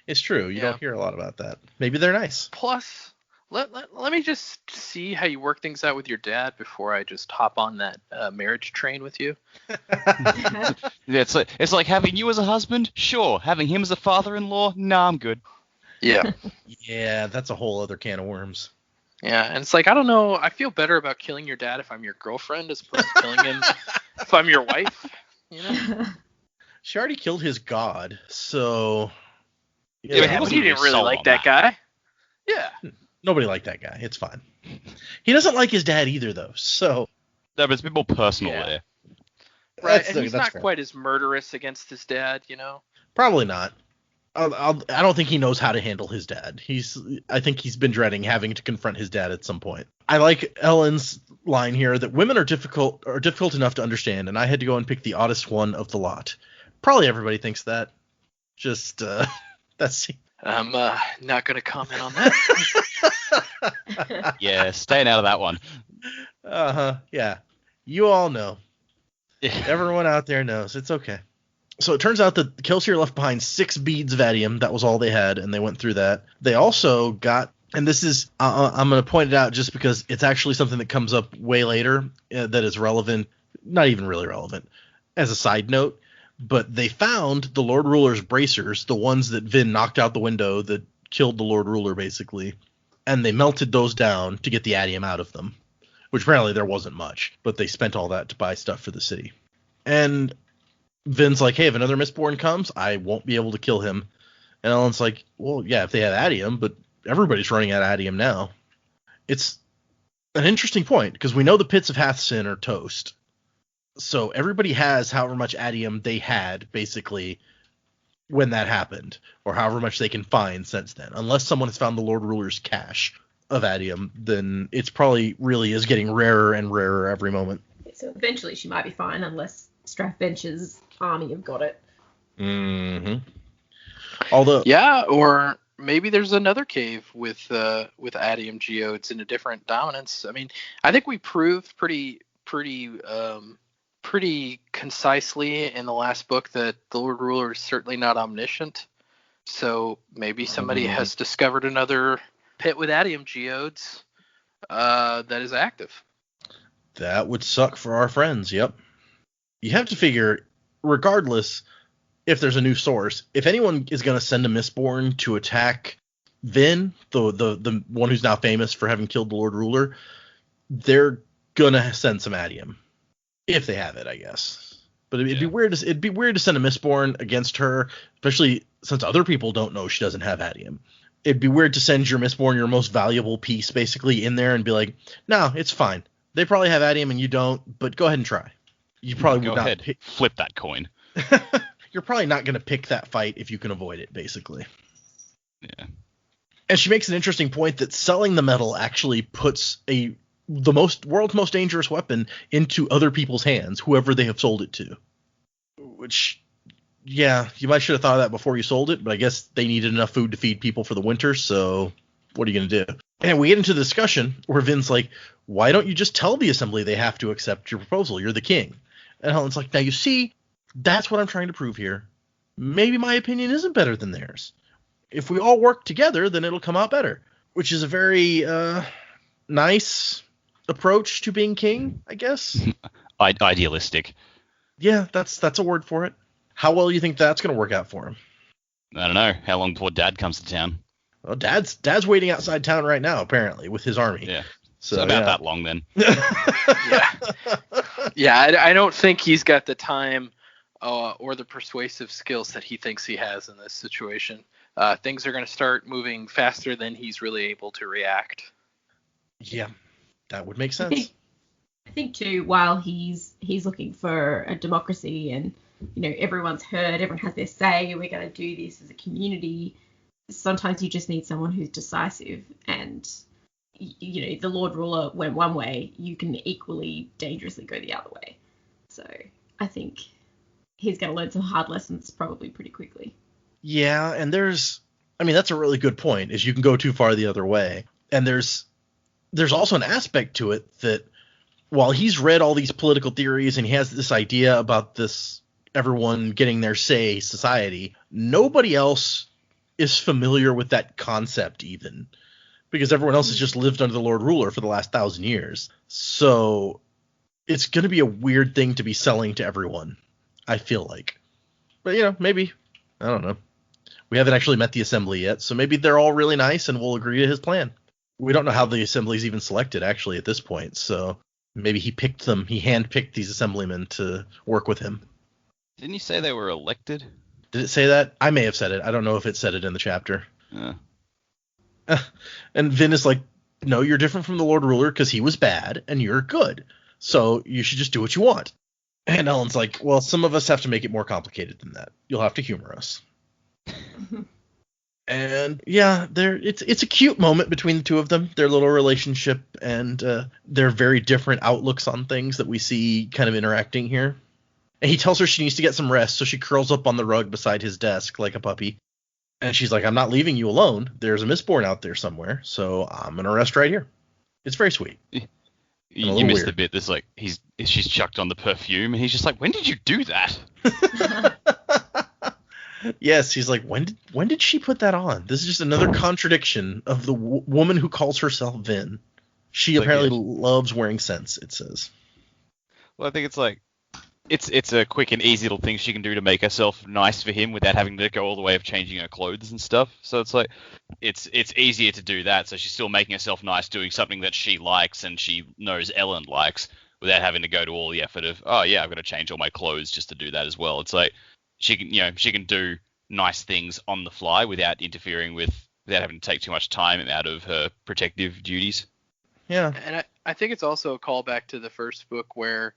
It's true. You don't hear a lot about that. Maybe they're nice. Plus, let me just see how you work things out with your dad before I just hop on that marriage train with you. Yeah, it's like having you as a husband, sure. Having him as a father-in-law, nah, I'm good. Yeah. Yeah, that's a whole other can of worms. Yeah, and it's like, I don't know, I feel better about killing your dad if I'm your girlfriend as opposed to killing him if I'm your wife, She already killed his god, so... Yeah, but he didn't really like that guy. Yeah. Nobody liked that guy. It's fine. He doesn't like his dad either, though, so... No, but it's a bit more personal there. Right, and he's not quite as murderous against his dad, Probably not. I don't think he knows how to handle his dad. I think he's been dreading having to confront his dad at some point. I like Ellen's line here that women are difficult enough to understand, and I had to go and pick the oddest one of the lot. Probably everybody thinks that. Just I'm not going to comment on that. Yeah, staying out of that one. Yeah. You all know. Everyone out there knows. It's okay. So it turns out that Kelsier left behind 6 beads of adium. That was all they had, and they went through that. They also got, and this is, I'm going to point it out just because it's actually something that comes up way later that is relevant, not even really relevant, as a side note. But they found the Lord Ruler's bracers, the ones that Vin knocked out the window that killed the Lord Ruler, basically. And they melted those down to get the adium out of them, which apparently there wasn't much. But they spent all that to buy stuff for the city. And Vin's like, hey, if another Mistborn comes, I won't be able to kill him. And Elend's like, well, yeah, if they have adium, but everybody's running out of adium now. It's an interesting point, because we know the pits of Hathsin are toast. So everybody has however much adium they had, basically, when that happened, or however much they can find since then. Unless someone has found the Lord Ruler's cache of adium, then it's probably really is getting rarer and rarer every moment. So eventually she might be fine, unless Straff Venture's army have got it. Mm-hmm. Although, yeah, or maybe there's another cave with adium geodes in a different dominance. I mean, I think we proved pretty concisely in the last book that the Lord Ruler is certainly not omniscient. So maybe somebody has discovered another pit with adium geodes that is active. That would suck for our friends. Yep. You have to figure, regardless, if there's a new source, if anyone is going to send a Mistborn to attack Vin, the one who's now famous for having killed the Lord Ruler, they're gonna send some adium, if they have it, I guess. But it'd be weird. It'd be weird to send a Mistborn against her, especially since other people don't know she doesn't have adium. It'd be weird to send your Mistborn, your most valuable piece, basically in there and be like, no, it's fine. They probably have adium and you don't, but go ahead and try. You probably would not flip that coin. You're probably not going to pick that fight if you can avoid it, basically. Yeah. And she makes an interesting point that selling the metal actually puts the world's most dangerous weapon into other people's hands, whoever they have sold it to. Which, yeah, you might should have thought of that before you sold it, but I guess they needed enough food to feed people for the winter, so what are you going to do? And we get into the discussion where Vin's like, why don't you just tell the assembly they have to accept your proposal? You're the king. And Helen's like, now you see, that's what I'm trying to prove here. Maybe my opinion isn't better than theirs. If we all work together, then it'll come out better. Which is a very nice approach to being king, I guess. Idealistic. Yeah, that's a word for it. How well do you think that's going to work out for him? I don't know. How long before Dad comes to town? Well, Dad's waiting outside town right now, apparently, with his army. Yeah. So about that long then. Yeah, I don't think he's got the time or the persuasive skills that he thinks he has in this situation. Things are going to start moving faster than he's really able to react. Yeah, that would make sense. I think too, while he's looking for a democracy and, everyone's heard, everyone has their say, we're going to do this as a community, sometimes you just need someone who's decisive, and the Lord Ruler went one way, you can equally dangerously go the other way. So I think he's going to learn some hard lessons probably pretty quickly. Yeah, and that's a really good point, is you can go too far the other way. And there's also an aspect to it that while he's read all these political theories and he has this idea about this everyone getting their say society, nobody else is familiar with that concept even, because everyone else has just lived under the Lord Ruler for the last 1,000 years. So it's going to be a weird thing to be selling to everyone, I feel like. But, maybe. I don't know. We haven't actually met the assembly yet, so maybe they're all really nice and we'll agree to his plan. We don't know how the assembly's even selected, actually, at this point, so maybe he handpicked these assemblymen to work with him. Didn't you say they were elected? Did it say that? I may have said it. I don't know if it said it in the chapter. And Vin is like, no, you're different from the Lord Ruler because he was bad and you're good. So you should just do what you want. And Elend's like, well, some of us have to make it more complicated than that. You'll have to humor us. And yeah, it's a cute moment between the two of them, their little relationship and their very different outlooks on things that we see kind of interacting here. And he tells her she needs to get some rest, so she curls up on the rug beside his desk like a puppy. And she's like, I'm not leaving you alone. There's a Mistborn out there somewhere, so I'm going to rest right here. It's very sweet. You missed the bit that's like, she's chucked on the perfume, and he's just like, when did you do that? Yes, he's like, when did she put that on? This is just another contradiction of the woman who calls herself Vin. She apparently loves wearing scents, it says. Well, I think it's like, it's a quick and easy little thing she can do to make herself nice for him without having to go all the way of changing her clothes and stuff. So it's like, it's easier to do that. So she's still making herself nice, doing something that she likes and she knows Elend likes, without having to go to all the effort of, oh yeah, I've got to change all my clothes just to do that as well. It's like, she can do nice things on the fly without interfering without having to take too much time out of her protective duties. Yeah. And I think it's also a callback to the first book where,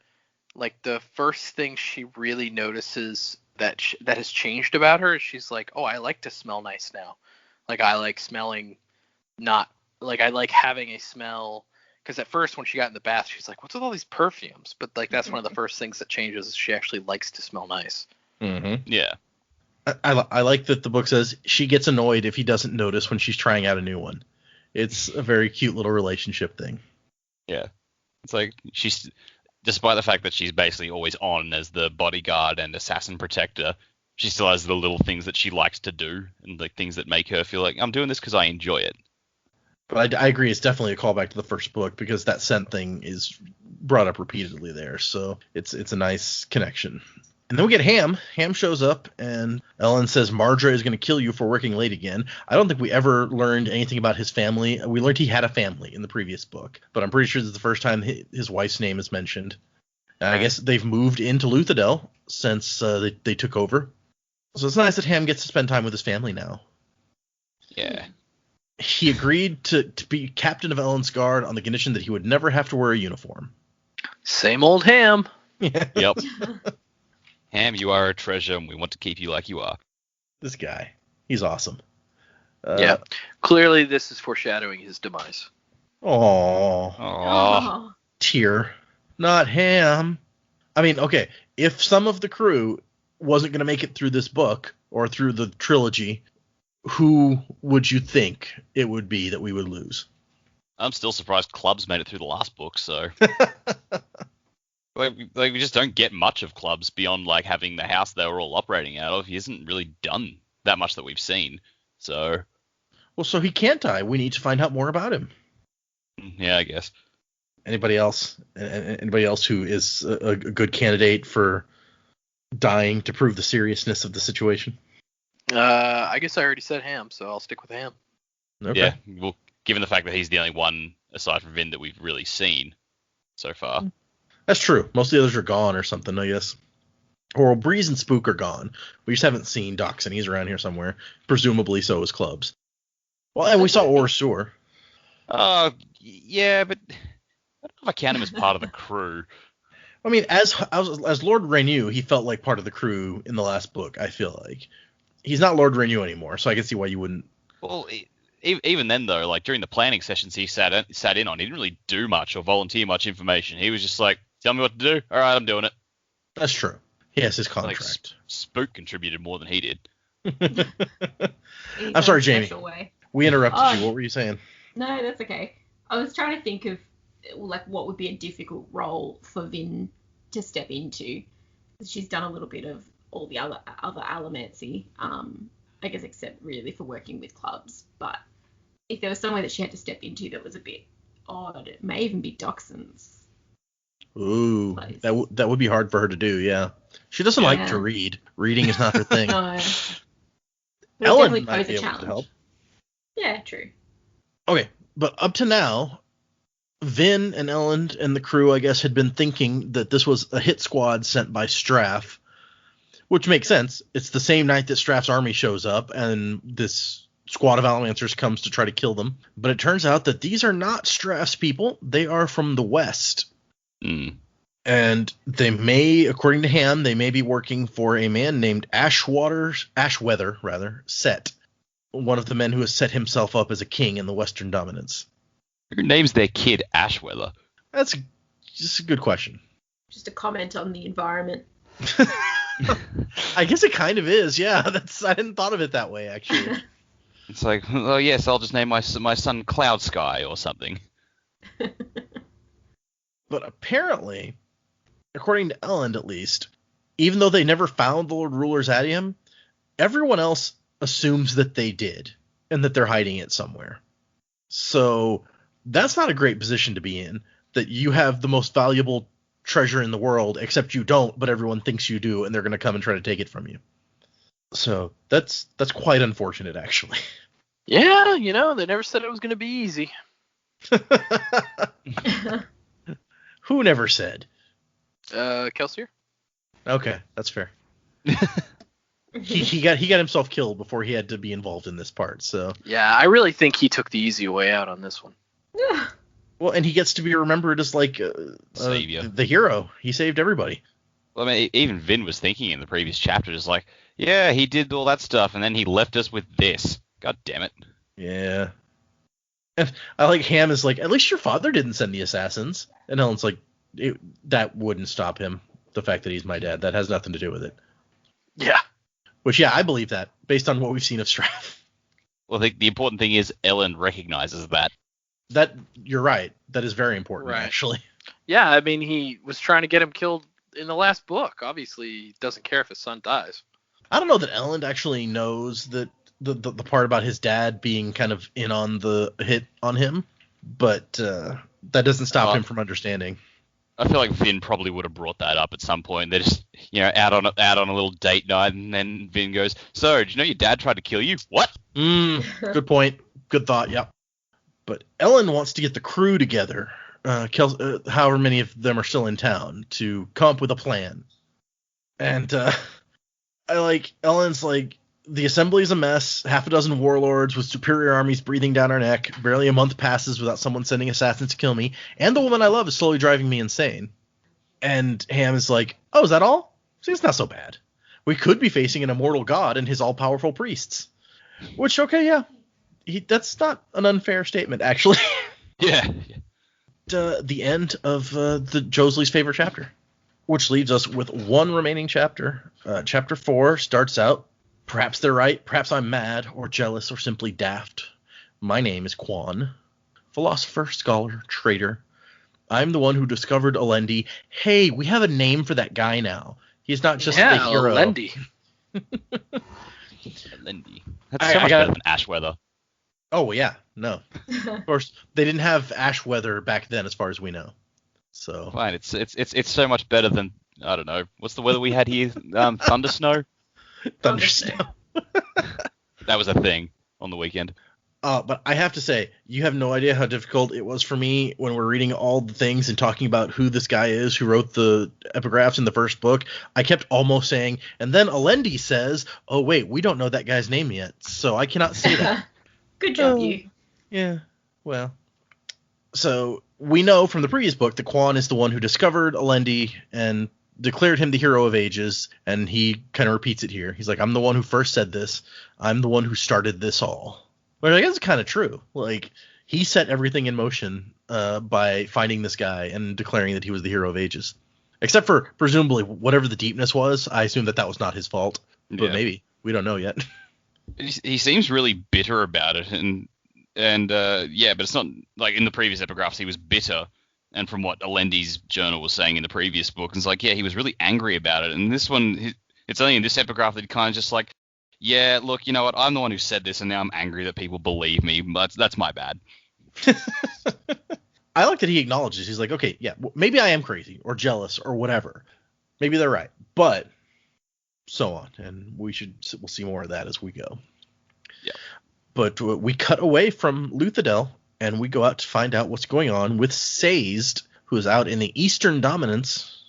like, the first thing she really notices that has changed about her is she's like, oh, I like to smell nice now. Like, I like smelling not, like, I like having a smell. Because at first when she got in the bath, she's like, what's with all these perfumes? But, like, that's one of the first things that changes is she actually likes to smell nice. Mm-hmm. Yeah. I like that the book says she gets annoyed if he doesn't notice when she's trying out a new one. It's a very cute little relationship thing. Yeah. It's like, she's, despite the fact that she's basically always on as the bodyguard and assassin protector, she still has the little things that she likes to do and the things that make her feel like, I'm doing this because I enjoy it. But I agree, it's definitely a callback to the first book because that scent thing is brought up repeatedly there. So it's a nice connection. And then we get Ham. Ham shows up, and Elend says Marjorie is going to kill you for working late again. I don't think we ever learned anything about his family. We learned he had a family in the previous book, but I'm pretty sure this is the first time his wife's name is mentioned. And I guess they've moved into Luthadel since they took over. So it's nice that Ham gets to spend time with his family now. Yeah. He agreed to be captain of Elend's guard on the condition that he would never have to wear a uniform. Same old Ham. Yep. Ham, you are a treasure, and we want to keep you like you are. This guy. He's awesome. Yeah. Clearly, this is foreshadowing his demise. Aww. Tear. Not Ham. I mean, okay, if some of the crew wasn't going to make it through this book, or through the trilogy, who would you think it would be that we would lose? I'm still surprised Clubs made it through the last book, so... Like we just don't get much of Clubs beyond like having the house they were all operating out of. He hasn't really done that much that we've seen. So, well, so he can't die. We need to find out more about him. Yeah, I guess. Anybody else? Anybody else who is a good candidate for dying to prove the seriousness of the situation? I guess I already said Ham, so I'll stick with Ham. Okay. Yeah. Well, given the fact that he's the only one aside from Vin that we've really seen so far. That's true. Most of the others are gone or something, I guess. Or Breeze and Spook are gone. We just haven't seen Doxon. He's around here somewhere. Presumably so is Clubs. Well, and we saw Orsur. Yeah, but I don't know if I count him as part of the crew. I mean, as Lord Renew, he felt like part of the crew in the last book, I feel like. He's not Lord Renew anymore, so I can see why you wouldn't. Well, even then, though, like during the planning sessions he sat in on, he didn't really do much or volunteer much information. He was just like, tell me what to do. All right, I'm doing it. That's true. He has his contract. Like, Spook contributed more than he did. I'm sorry, Jamie. We interrupted you. What were you saying? No, that's okay. I was trying to think of like what would be a difficult role for Vin to step into. She's done a little bit of all the other Alamancy, I guess, except really for working with Clubs. But if there was somewhere that she had to step into that was a bit odd, it may even be Doxon's. Ooh, place. that would be hard for her to do, yeah. She doesn't like to read. Reading is not her thing. No. Elend might be able to help. Yeah, true. Okay, but up to now, Vin and Elend and the crew, I guess, had been thinking that this was a hit squad sent by Straff, which makes sense. It's the same night that Straff's army shows up, and this squad of Alamancers comes to try to kill them. But it turns out that these are not Straff's people. They are from the West. And they may, according to Ham, they may be working for a man named Ashweather, Set, one of the men who has set himself up as a king in the Western dominance. Who names their kid Ashweather? That's just a good question. Just a comment on the environment. I guess it kind of is. Yeah, I hadn't thought of it that way actually. It's like, oh yes, I'll just name my son Cloud Sky or something. But apparently, according to Elend at least, even though they never found the Lord Ruler's adium, everyone else assumes that they did and that they're hiding it somewhere. So that's not a great position to be in, that you have the most valuable treasure in the world, except you don't, but everyone thinks you do, and they're going to come and try to take it from you. So that's quite unfortunate, actually. Yeah, they never said it was going to be easy. Who never said? Kelsier? Okay, that's fair. he got himself killed before he had to be involved in this part, so. Yeah, I really think he took the easy way out on this one. Well, and he gets to be remembered as like Savior. The hero. He saved everybody. Well, I mean, even Vin was thinking in the previous chapter, just like, yeah, he did all that stuff, and then he left us with this. God damn it. Yeah. And I like Ham is like, at least your father didn't send the assassins. And Helen's like, that wouldn't stop him. The fact that he's my dad, that has nothing to do with it. Yeah. Which, yeah, I believe that based on what we've seen of Straff. Well, the important thing is Elend recognizes that. That you're right. That is very important, Right. actually. Yeah, I mean, he was trying to get him killed in the last book. Obviously, he doesn't care if his son dies. I don't know that Elend actually knows that the part about his dad being kind of in on the hit on him, but that doesn't stop him from understanding. I feel like Vin probably would have brought that up at some point. They're just, out on a little date night, and then Vin goes, "So, did you know your dad tried to kill you?" What? Good point. Good thought. Yep. But Elend wants to get the crew together, however many of them are still in town, to come up with a plan. And I like Elend's like, the assembly's a mess, half a dozen warlords with superior armies breathing down our neck, barely a month passes without someone sending assassins to kill me, and the woman I love is slowly driving me insane. And Ham is like, oh, is that all? See, it's not so bad. We could be facing an immortal god and his all-powerful priests. Which, okay, yeah. That's not an unfair statement, actually. Yeah. The end of the Josley's favorite chapter, which leaves us with one remaining chapter. Chapter 4 starts out, perhaps they're right, perhaps I'm mad, or jealous, or simply daft. My name is Quan, philosopher, scholar, traitor. I'm the one who discovered Elendi. Hey, we have a name for that guy now. He's not just the hero. Elendi. Elendi. That's so much better than Ashweather. Oh, yeah. No. Of course, they didn't have ash weather back then, as far as we know. So fine. It's so much better than, I don't know, what's the weather we had here? Thunder snow? Thunder snow. That was a thing on the weekend. But I have to say, you have no idea how difficult it was for me when we're reading all the things and talking about who this guy is who wrote the epigraphs in the first book. I kept almost saying, and then Elendi says, oh, wait, we don't know that guy's name yet, so I cannot say that. Good job, you. Yeah, well. So we know from the previous book that Quan is the one who discovered Elendi and declared him the hero of ages, and he kind of repeats it here. He's like, I'm the one who first said this. I'm the one who started this all. But I guess it's kind of true. Like, he set everything in motion by finding this guy and declaring that he was the hero of ages. Except for, presumably, whatever the deepness was, I assume that was not his fault. But maybe. We don't know yet. He seems really bitter about it, and but it's not like in the previous epigraphs he was bitter, and from what Elendi's journal was saying in the previous book, it's like, yeah, he was really angry about it, and this one, it's only in this epigraph that he kind of just like, yeah, look, you know what, I'm the one who said this, and now I'm angry that people believe me, but that's my bad. I like that he acknowledges, he's like, okay, yeah, maybe I am crazy, or jealous, or whatever, maybe they're right, but so on, and we'll see more of that as we go. Yeah. But we cut away from Luthadel, and we go out to find out what's going on with Sazed, who is out in the Eastern Dominance,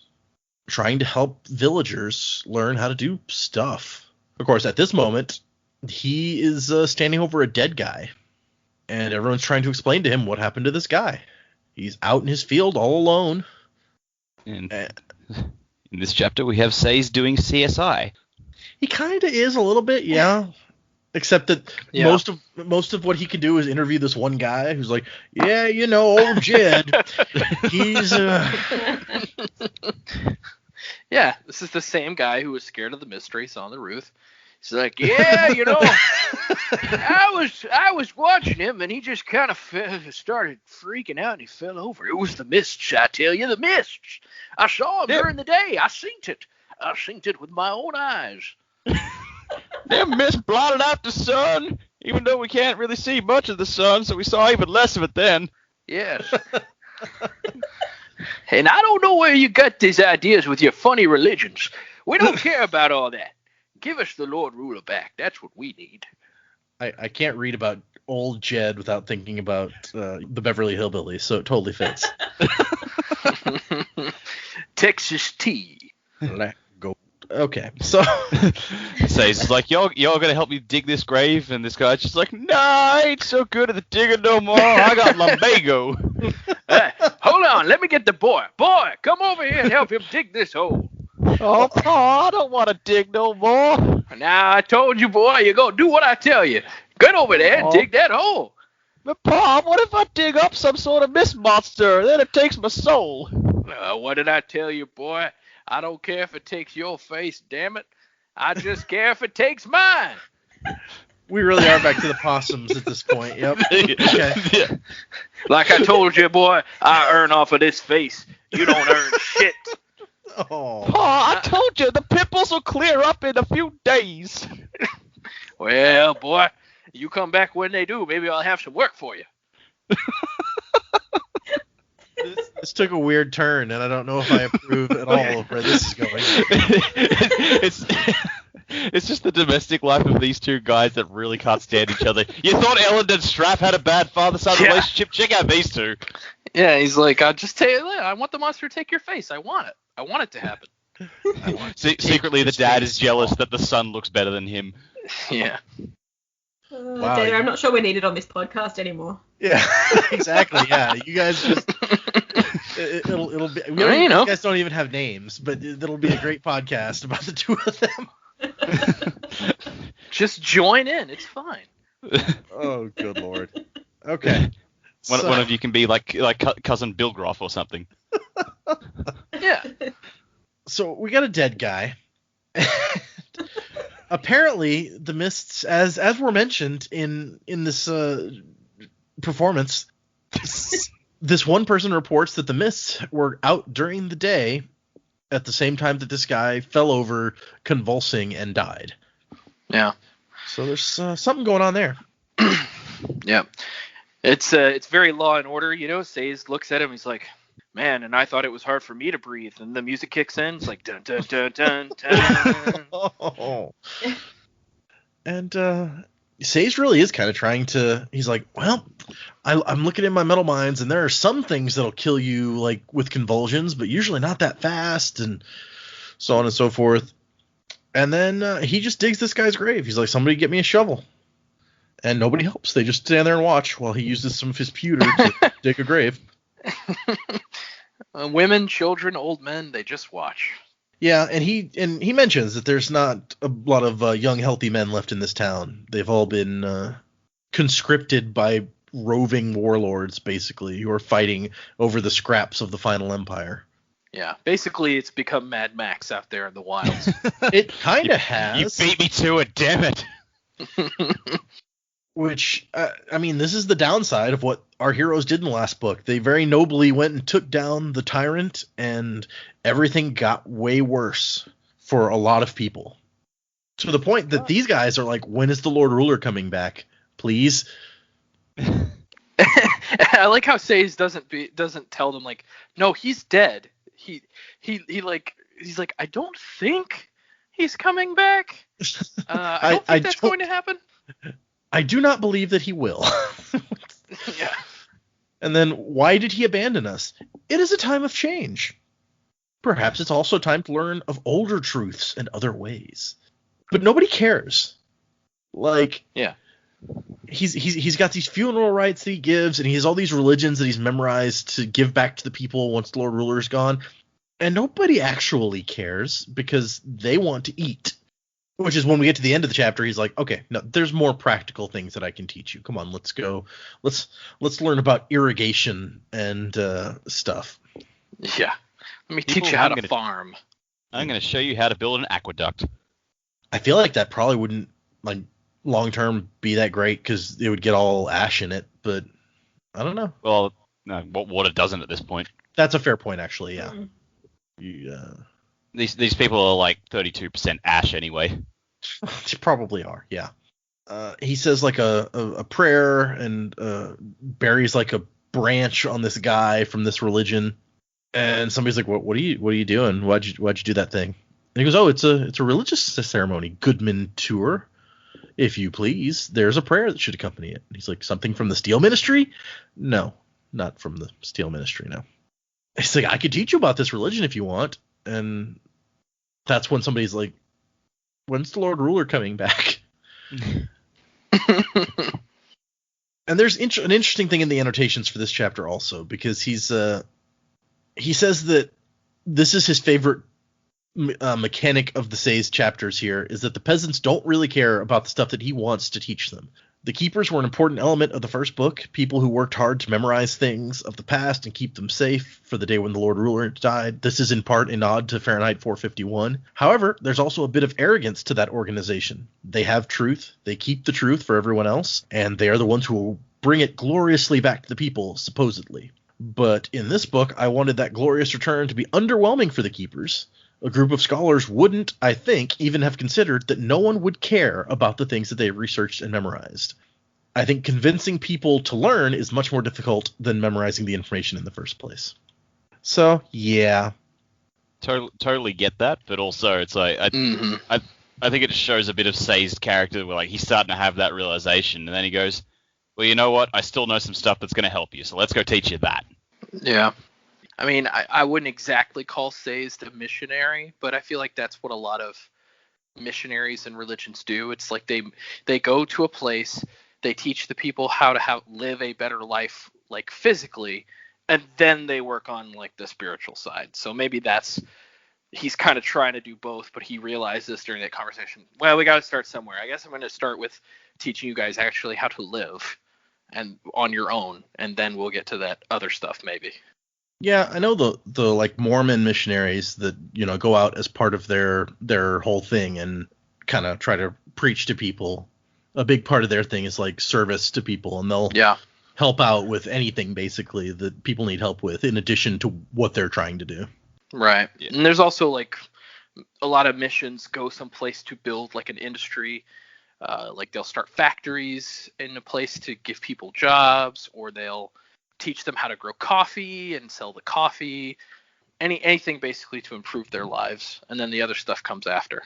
trying to help villagers learn how to do stuff. Of course, at this moment, he is standing over a dead guy, and everyone's trying to explain to him what happened to this guy. He's out in his field all alone. And in this chapter, we have Sazed doing CSI. He kind of is a little bit, yeah. Except that most of what he can do is interview this one guy who's like, yeah, you know, old Jed. He's Yeah, this is the same guy who was scared of the mystery, saw on the roof. He's like, yeah, I was watching him, and he just kind of started freaking out, and he fell over. It was the mists, I tell you, the mists. I saw him during the day. I seen it with my own eyes. Them mists blotted out the sun, even though we can't really see much of the sun, so we saw even less of it then. Yes. And I don't know where you got these ideas with your funny religions. We don't care about all that. Give us the Lord Ruler back. That's what we need. I can't read about old Jed without thinking about the Beverly Hillbillies, so it totally fits. Texas tea. Let go. Okay, so He's like, y'all gonna help me dig this grave? And this guy's just like, nah, I ain't so good at the digging no more. I got lumbago. Hold on, let me get the boy. Boy, come over here and help him dig this hole. Oh, Pa, I don't want to dig no more. Now, I told you, boy, you go do what I tell you. Get over there and dig that hole. But Pa, what if I dig up some sort of mist monster? Then it takes my soul. What did I tell you, boy? I don't care if it takes your face, damn it. I just care if it takes mine. we really are back to the possums at this point. Yep. Okay. Yeah. Like I told you, boy, I earn off of this face. You don't earn shit. Oh. Pa, I told you, the pimples will clear up in a few days. Well, boy, you come back when they do. Maybe I'll have some work for you. This took a weird turn, and I don't know if I approve at all of where this is going. It's just the domestic life of these two guys that really can't stand each other. You thought Elend and Straff had a bad father-son relationship? Check out these two. Yeah, he's like, I'll just tell you that. I want the monster to take your face. I want it. I want it to happen. Secretly, the dad is jealous that the son looks better than him. Yeah. Wow. Dana, I'm not sure we're needed on this podcast anymore. Yeah, exactly. Yeah, you guys just it'll be. You guys don't even have names, but it'll be a great podcast about the two of them. Just join in. It's fine. Oh, good lord. Okay. One of you can be like cousin Bill Groff or something. Yeah. So we got a dead guy. Apparently, the mists, as were mentioned in this performance, this one person reports that the mists were out during the day at the same time that this guy fell over, convulsing, and died. Yeah. So there's something going on there. Yeah. It's very Law and Order, Says looks at him, he's like, man, and I thought it was hard for me to breathe. And the music kicks in. It's like, dun, dun, dun, dun, dun. Oh. And Sage really is kind of trying to. He's like, well, I'm looking in my metal mines, and there are some things that'll kill you, like with convulsions, but usually not that fast, and so on and so forth. And then he just digs this guy's grave. He's like, somebody get me a shovel. And nobody helps. They just stand there and watch while he uses some of his pewter to dig a grave. Women, children, old men, they just watch. Yeah, and he mentions that there's not a lot of young, healthy men left in this town. They've all been conscripted by roving warlords, basically, who are fighting over the scraps of the final empire. Yeah, basically it's become Mad Max out there in the wilds. It kind of has. You beat me to it, damn it. Which, this is the downside of what our heroes did in the last book. They very nobly went and took down the tyrant, and everything got way worse for a lot of people. To the point that these guys are like, when is the Lord Ruler coming back? Please? I like how Says doesn't tell them, like, no, he's dead. He's like, I don't think he's coming back. I don't think that's going to happen. I do not believe that he will. Yeah. And then, why did he abandon us? It is a time of change. Perhaps it's also time to learn of older truths and other ways. But nobody cares. Like, yeah, he's got these funeral rites that he gives, and he has all these religions that he's memorized to give back to the people once the Lord Ruler is gone. And nobody actually cares because they want to eat. Which is when we get to the end of the chapter, he's like, okay, no, there's more practical things that I can teach you. Come on, let's go. Let's learn about irrigation and stuff. Yeah. Let me teach you how to farm. I'm going to show you how to build an aqueduct. I feel like that probably wouldn't, like, long term be that great because it would get all ash in it, but I don't know. Well, no, water doesn't at this point. That's a fair point, actually, yeah. These people are like 32% ash anyway. They probably are, yeah. He says like a prayer and buries like a branch on this guy from this religion, and somebody's like, what are you doing? Why'd you do that thing? And he goes, oh, it's a religious ceremony, Goodman tour, if you please. There's a prayer that should accompany it. And he's like, something from the Steel Ministry? No, not from the Steel Ministry, no. He's like, I could teach you about this religion if you want. And that's when somebody's like, when's the Lord Ruler coming back? And there's an interesting thing in the annotations for this chapter also, because he says that this is his favorite mechanic of the Say's chapters here, is that the peasants don't really care about the stuff that he wants to teach them. The keepers were an important element of the first book, people who worked hard to memorize things of the past and keep them safe for the day when the Lord Ruler died. This is in part a nod to Fahrenheit 451. However, there's also a bit of arrogance to that organization. They have truth, they keep the truth for everyone else, and they are the ones who will bring it gloriously back to the people, supposedly. But in this book, I wanted that glorious return to be underwhelming for the keepers. A group of scholars wouldn't, I think, even have considered that no one would care about the things that they researched and memorized. I think convincing people to learn is much more difficult than memorizing the information in the first place. So, yeah. Totally get that, but also it's like, I think it shows a bit of Say's character where like he's starting to have that realization, and then he goes, well, you know what? I still know some stuff that's going to help you, so let's go teach you that. Yeah. I mean, I wouldn't exactly call Say's the missionary, but I feel like that's what a lot of missionaries and religions do. It's like they go to a place, they teach the people how to live a better life, like physically, and then they work on like the spiritual side. So maybe he's kind of trying to do both, but he realizes during that conversation, well, we got to start somewhere. I guess I'm going to start with teaching you guys actually how to live and on your own, and then we'll get to that other stuff maybe. Yeah, I know the like Mormon missionaries that, you know, go out as part of their whole thing and kind of try to preach to people. A big part of their thing is like service to people, and they'll help out with anything basically that people need help with in addition to what they're trying to do. Right. Yeah. And there's also like a lot of missions go someplace to build like an industry. Like they'll start factories in a place to give people jobs, or they'll teach them how to grow coffee and sell the coffee, anything basically to improve their lives, and then the other stuff comes after.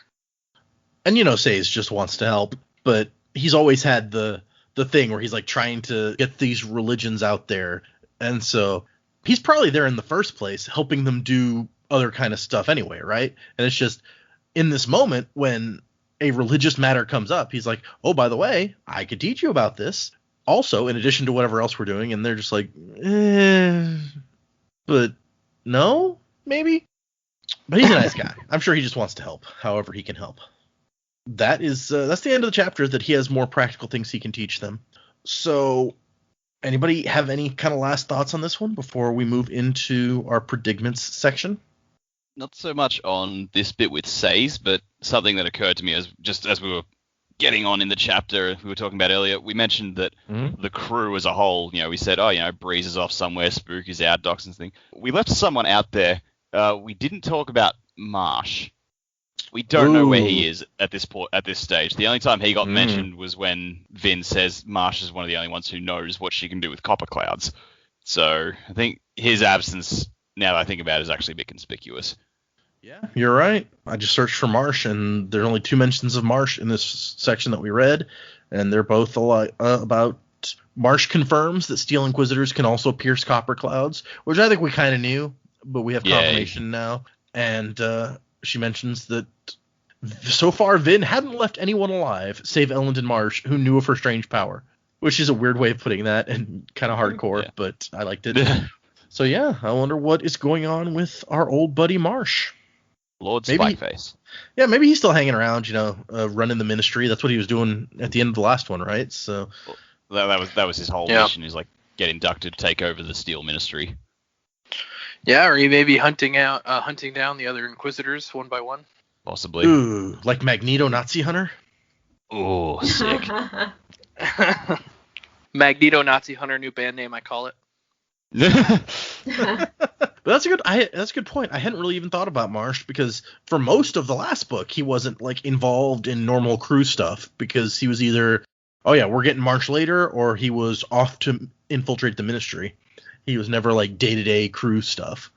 And you know, Say's just wants to help, but he's always had the thing where he's like trying to get these religions out there, and so he's probably there in the first place helping them do other kind of stuff anyway, right? And it's just in this moment when a religious matter comes up, he's like, oh, by the way, I could teach you about this also, in addition to whatever else we're doing. And they're just like, but no, maybe. But he's a nice guy. I'm sure he just wants to help however he can help. That's the end of the chapter, that he has more practical things he can teach them. So anybody have any kind of last thoughts on this one before we move into our predicaments section? Not so much on this bit with Say's, but something that occurred to me as we were getting on in the chapter we were talking about earlier. We mentioned that the crew as a whole, we said, Breeze is off somewhere, Spook is out, Doxson's thing. We left someone out there. We didn't talk about Marsh. We don't know where he is at this stage. The only time he got mentioned was when Vin says Marsh is one of the only ones who knows what she can do with copper clouds. So I think his absence, now that I think about it, is actually a bit conspicuous. Yeah, you're right. I just searched for Marsh, and there are only 2 mentions of Marsh in this section that we read, and they're both about Marsh confirms that Steel Inquisitors can also pierce copper clouds, which I think we kind of knew, but we have confirmation now. And she mentions that so far Vin hadn't left anyone alive, save Elend and Marsh, who knew of her strange power, which is a weird way of putting that and kind of hardcore, but I liked it. So yeah, I wonder what is going on with our old buddy Marsh. Lord Spikeface. Yeah, maybe he's still hanging around, running the ministry. That's what he was doing at the end of the last one, right? So that was his whole mission, is like get inducted, take over the Steel Ministry. Yeah, or he may be hunting down the other Inquisitors one by one. Possibly. Ooh, like Magneto Nazi Hunter? Oh, sick. Magneto Nazi Hunter, new band name, I call it. But that's a good point. I hadn't really even thought about Marsh because for most of the last book he wasn't like involved in normal crew stuff because he was either, oh yeah, we're getting Marsh later, or he was off to infiltrate the Ministry. He was never like day-to-day crew stuff.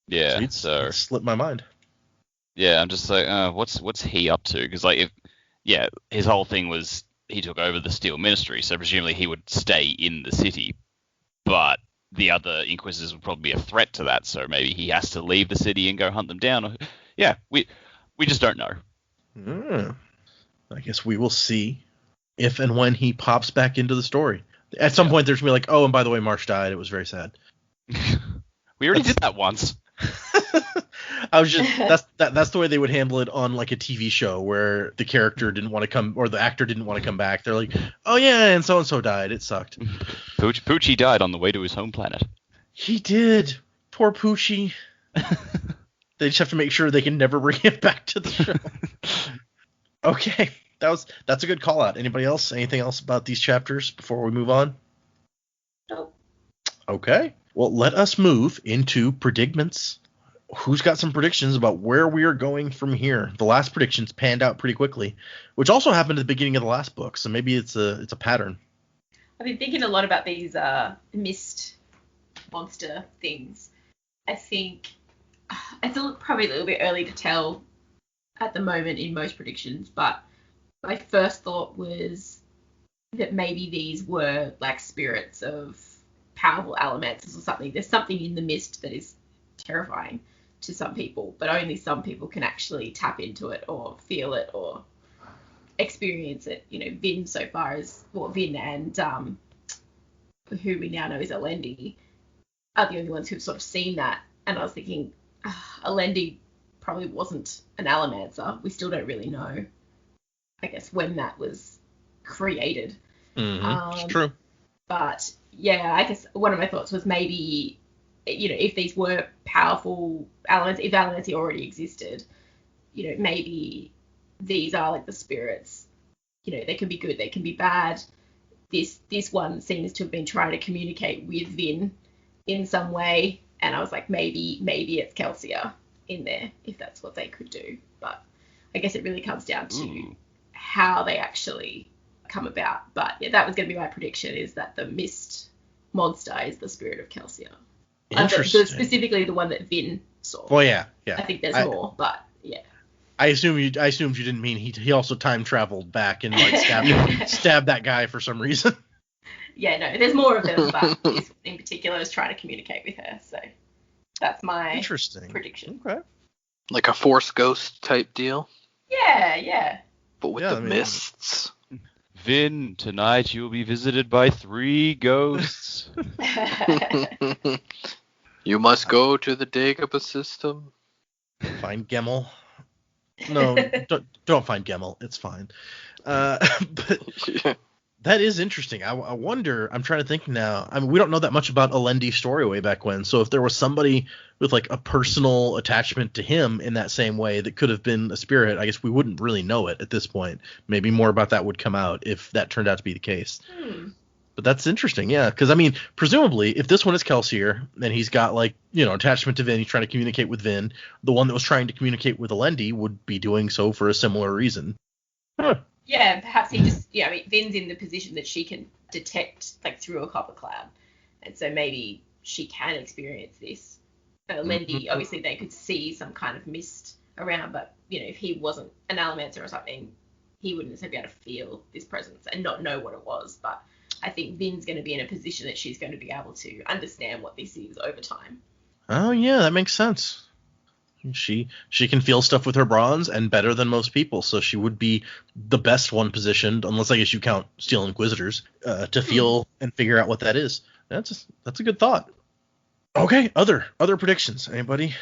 Yeah, it slipped my mind. Yeah, I'm just like, what's he up to? Because his whole thing was he took over the Steel Ministry, so presumably he would stay in the city, but the other Inquisitors would probably be a threat to that, so maybe he has to leave the city and go hunt them down. Yeah, we just don't know. I guess we will see if and when he pops back into the story. At some point there's going to be like, oh, and by the way, Marsh died. It was very sad. We already did that once. I was just that's the way they would handle it on like a TV show where the character didn't want to come or the actor didn't want to come back. They're like, oh yeah, and so died. It sucked. Poochie died on the way to his home planet. He did. Poor Poochie. They just have to make sure they can never bring him back to the show. Okay, that's a good call out. Anybody else? Anything else about these chapters before we move on? Nope. Okay. Well, let us move into predicaments. Who's got some predictions about where we are going from here? The last predictions panned out pretty quickly, which also happened at the beginning of the last book, so maybe it's a pattern. I've been thinking a lot about these mist monster things. I think it's probably a little bit early to tell at the moment in most predictions, but my first thought was that maybe these were like spirits of powerful allomancers or something. There's something in the mist that is terrifying to some people, but only some people can actually tap into it or feel it or experience it. You know, Vin so far as Vin and who we now know is Elend are the only ones who've sort of seen that. And I was thinking, Elend probably wasn't an allomancer. We still don't really know, I guess, when that was created. It's true. But yeah, I guess one of my thoughts was maybe, you know, if these were powerful elements, if Allomancy already existed, you know, maybe these are like the spirits. You know, they can be good, they can be bad. This one seems to have been trying to communicate with Vin in some way, and I was like, maybe it's Kelsier in there if that's what they could do. But I guess it really comes down to how they actually come about. But yeah, that was going to be my prediction, is that the mist monster is the spirit of Kelsier. Interesting. Specifically the one that Vin saw. Well, yeah. I think there's more, but yeah. I assumed you didn't mean he also time traveled back and like stabbed that guy for some reason. Yeah, no, there's more of them, but this in particular is trying to communicate with her. So that's my prediction. Okay. Like a Force Ghost type deal. Yeah. But with the mists. Vin, tonight you will be visited by 3 ghosts. You must go to the Dagobah system. Find Gemmel. No, don't find Gemmel. It's fine. But that is interesting. I wonder. I'm trying to think now. I mean, we don't know that much about Elendi's story way back when. So if there was somebody with like a personal attachment to him in that same way that could have been a spirit, I guess we wouldn't really know it at this point. Maybe more about that would come out if that turned out to be the case. But that's interesting, yeah. Because I mean, presumably, if this one is Kelsier and he's got like, you know, attachment to Vin, he's trying to communicate with Vin, the one that was trying to communicate with Elendi would be doing so for a similar reason. Huh. Yeah, perhaps he just, I mean, Vin's in the position that she can detect like through a copper cloud, and so maybe she can experience this. Elendi, obviously, they could see some kind of mist around, but you know, if he wasn't an allomancer or something, he wouldn't necessarily be able to feel this presence and not know what it was. But I think Vin's going to be in a position that she's going to be able to understand what this is over time. Oh yeah, that makes sense. She can feel stuff with her bronze and better than most people, so she would be the best one positioned, unless I guess you count Steel Inquisitors, to feel and figure out what that is. That's a good thought. Okay, other predictions. Anybody?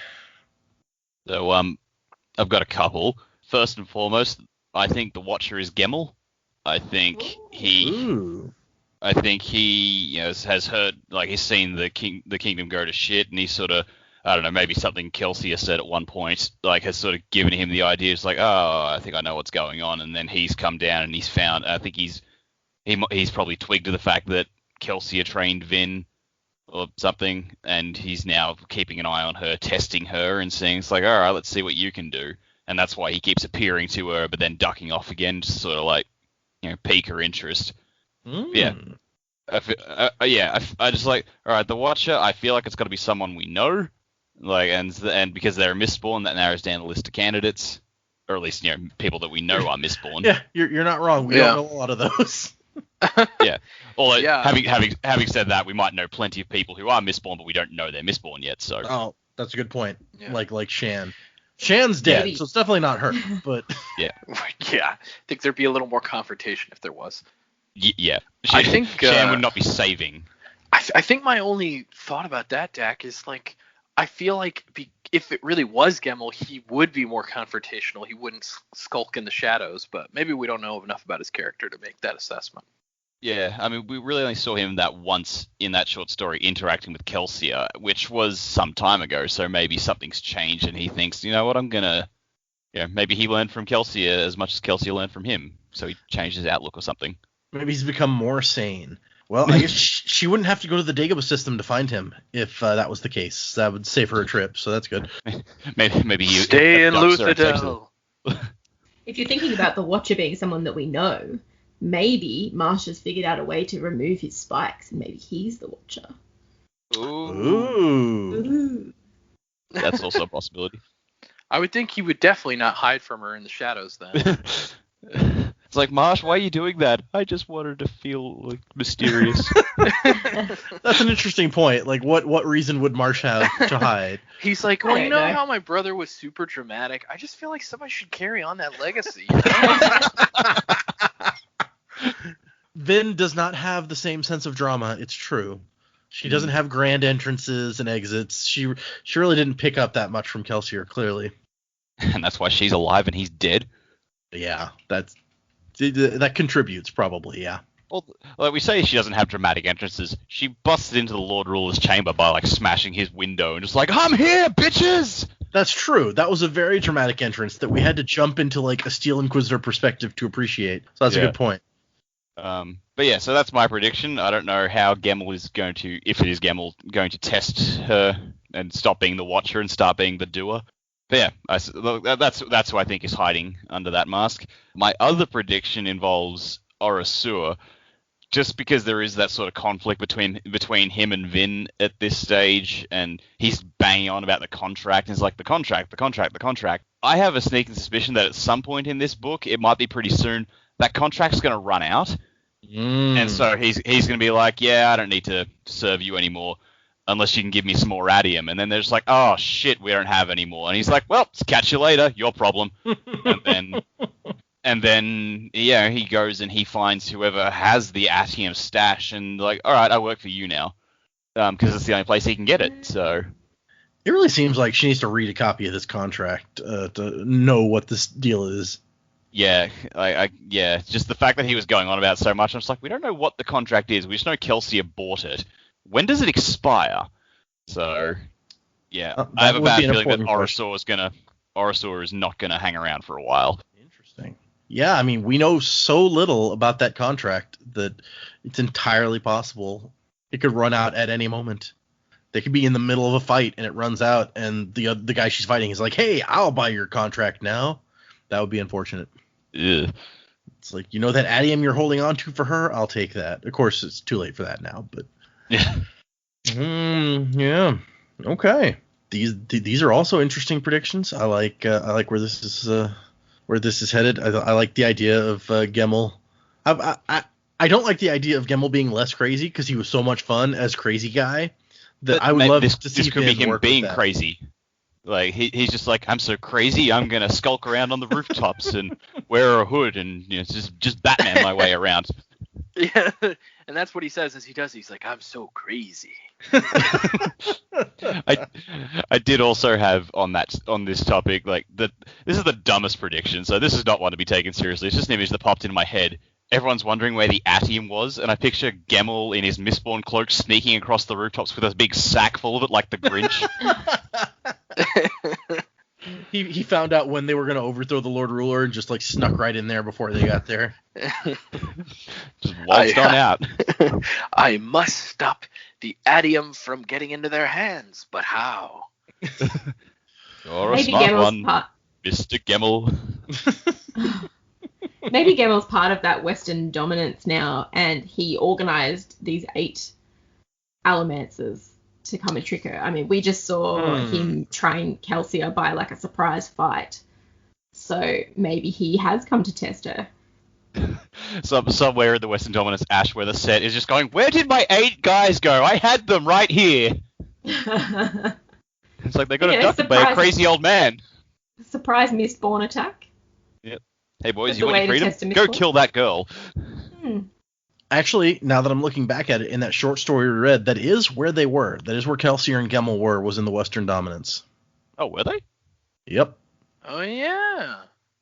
So I've got a couple. First and foremost, I think the Watcher is Gemmel. I think he I think he has heard, like, he's seen the kingdom go to shit, and he's sort of, I don't know, maybe something Kelsey has said at one point, like, has sort of given him the idea. It's like, oh, I think I know what's going on, and then he's come down and he's found. I think he's probably twigged to the fact that Kelsey had trained Vin or something, and he's now keeping an eye on her, testing her, and saying, it's like, all right, let's see what you can do. And that's why he keeps appearing to her, but then ducking off again, just sort of like, pique her interest. Yeah. I just like, all right, the Watcher, I feel like it's got to be someone we know, like, and because they're Mistborn, that narrows down the list of candidates, or at least, people that we know are Mistborn. Yeah, you're not wrong. We don't know a lot of those. Yeah. Although, having said that, we might know plenty of people who are Mistborn, but we don't know they're Mistborn yet, so. Oh, that's a good point. Yeah. Like Shan. Shan's dead, so it's definitely not her, but... Yeah. Yeah. I think there'd be a little more confrontation if there was. Yeah. I think... Shan would not be saving. I think my only thought about that, Dak, is, like, I feel like if it really was Gemmel, he would be more confrontational. He wouldn't skulk in the shadows, but maybe we don't know enough about his character to make that assessment. Yeah, I mean, we really only saw him that once in that short story interacting with Kelsia, which was some time ago, so maybe something's changed and he thinks, you know what, I'm gonna... maybe he learned from Kelsia as much as Kelsia learned from him, so he changed his outlook or something. Maybe he's become more sane. Well, I guess she wouldn't have to go to the Dagobah system to find him if that was the case. That would save her a trip, so that's good. maybe you stay in Luthadel. If you're thinking about the Watcher being someone that we know, maybe Marsha's figured out a way to remove his spikes, and maybe he's the Watcher. Ooh. That's also a possibility. I would think he would definitely not hide from her in the shadows then. It's like, Marsh, why are you doing that? I just wanted to feel like mysterious. That's an interesting point. Like, what reason would Marsh have to hide? He's like, well, you know how my brother was super dramatic? I just feel like somebody should carry on that legacy. Vin does not have the same sense of drama. It's true. She doesn't have grand entrances and exits. She really didn't pick up that much from Kelsier, clearly. And that's why she's alive and he's dead. Yeah, that contributes probably. Yeah. Well, like we say, she doesn't have dramatic entrances. She busted into the Lord Ruler's chamber by like smashing his window and just like, I'm here, bitches. That's true. That was a very dramatic entrance that we had to jump into like a Steel Inquisitor perspective to appreciate. So that's a good point. But yeah, so that's my prediction. I don't know how Gemmel is going to, if it is Gemmel, going to test her and stop being the Watcher and start being the Doer. But yeah, that's who I think is hiding under that mask. My other prediction involves Orasur, just because there is that sort of conflict between him and Vin at this stage, and he's banging on about the contract, and it's like, the contract. I have a sneaking suspicion that at some point in this book, it might be pretty soon, that contract's going to run out. And so he's going to be like, yeah, I don't need to serve you anymore unless you can give me some more radium. And then they're just like, oh, shit, we don't have any more. And he's like, well, catch you later, your problem. and then, yeah, he goes and he finds whoever has the atium stash and like, all right, I work for you now. Because it's the only place he can get it, so... It really seems like she needs to read a copy of this contract to know what this deal is. Yeah, yeah, just the fact that he was going on about it so much, I'm just like, we don't know what the contract is. We just know Kelsier bought it. When does it expire? So, yeah, I have a bad feeling that Orasur is not gonna hang around for a while. Interesting. Yeah, I mean, we know so little about that contract that it's entirely possible it could run out at any moment. They could be in the middle of a fight and it runs out, and the guy she's fighting is like, "Hey, I'll buy your contract now." That would be unfortunate. Ugh. It's like, you know that atium you're holding on to for her? I'll take that. Of course, it's too late for that now, but yeah. Yeah. Okay. These are also interesting predictions. I like where this is headed. I like the idea of Gemmel. I don't like the idea of Gemmel being less crazy because he was so much fun as crazy guy that I would love to see this could be him being crazy. Like he's just like, I'm so crazy, I'm gonna skulk around on the rooftops and wear a hood and just Batman my way around. Yeah, and that's what he says as he does. He's like, I'm so crazy. I did also have on this topic, like this is the dumbest prediction, so this is not one to be taken seriously. It's just an image that popped into my head. everyone's wondering where the Atium was, and I picture Gemmel in his Mistborn cloak sneaking across the rooftops with a big sack full of it like the Grinch. He found out when they were going to overthrow the Lord Ruler and just like snuck right in there before they got there. Just waltzed on out. I must stop the Atium from getting into their hands, but how? You're a Maybe smart Gemmel's one, part. Mr. Gemmel. Maybe Gemmel's part of that Western dominance now, and he organized these 8 Allomancers to come and trick her. I mean, we just saw him train Kelsier by like a surprise fight. So maybe he has come to test her. Somewhere in the Western Dominance Ash where the set is just going, where did my 8 guys go? I had them right here. It's like they got abducted by a crazy old man. Surprise Mistborn attack. Yep. Hey boys, That's you the want way your to freedom? test a Go Mistborn. kill that girl. Actually, now that I'm looking back at it, in that short story we read, that is where they were. That is where Kelsier and Gemmel were, was in the Western Dominance. Oh, were they? Yep. Oh yeah.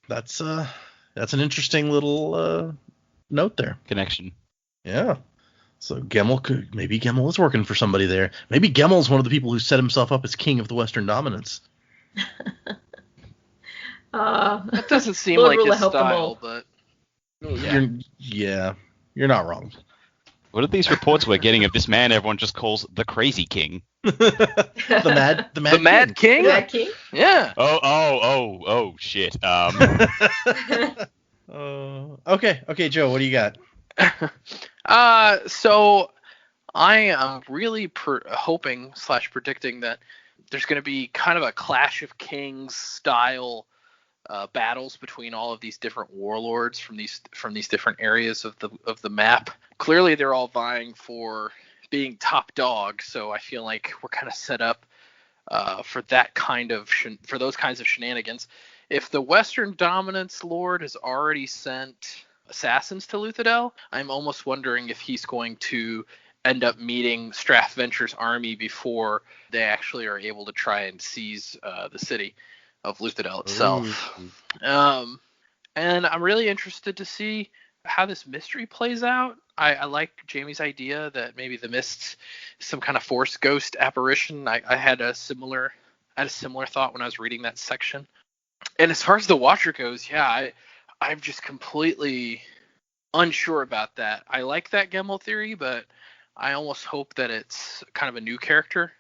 That's an interesting little note there. Connection. Yeah. So maybe Gemmel is working for somebody there. Maybe Gemmel's one of the people who set himself up as king of the Western Dominance. That doesn't seem Lord like Ruler his helped them style, all. but You're not wrong. What are these reports we're getting of this man everyone just calls the Crazy King? the Mad King? Mad King? Yeah. Oh, shit. Okay, Joe, what do you got? So I am really hoping / predicting that there's going to be kind of a Clash of Kings style battles between all of these different warlords from these different areas of the map. Clearly, they're all vying for being top dog, so I feel like we're kind of set up for that kind of for those kinds of shenanigans. If the Western Dominance Lord has already sent assassins to Luthadel, I'm almost wondering if he's going to end up meeting Straff Venture's army before they actually are able to try and seize the city of Luthadel itself. And I'm really interested to see how this mystery plays out. I like Jamie's idea that maybe the Mist's some kind of Force ghost apparition. I had a similar thought when I was reading that section. And as far as the Watcher goes, yeah, I'm just completely unsure about that. I like that Gemmel theory, but I almost hope that it's kind of a new character,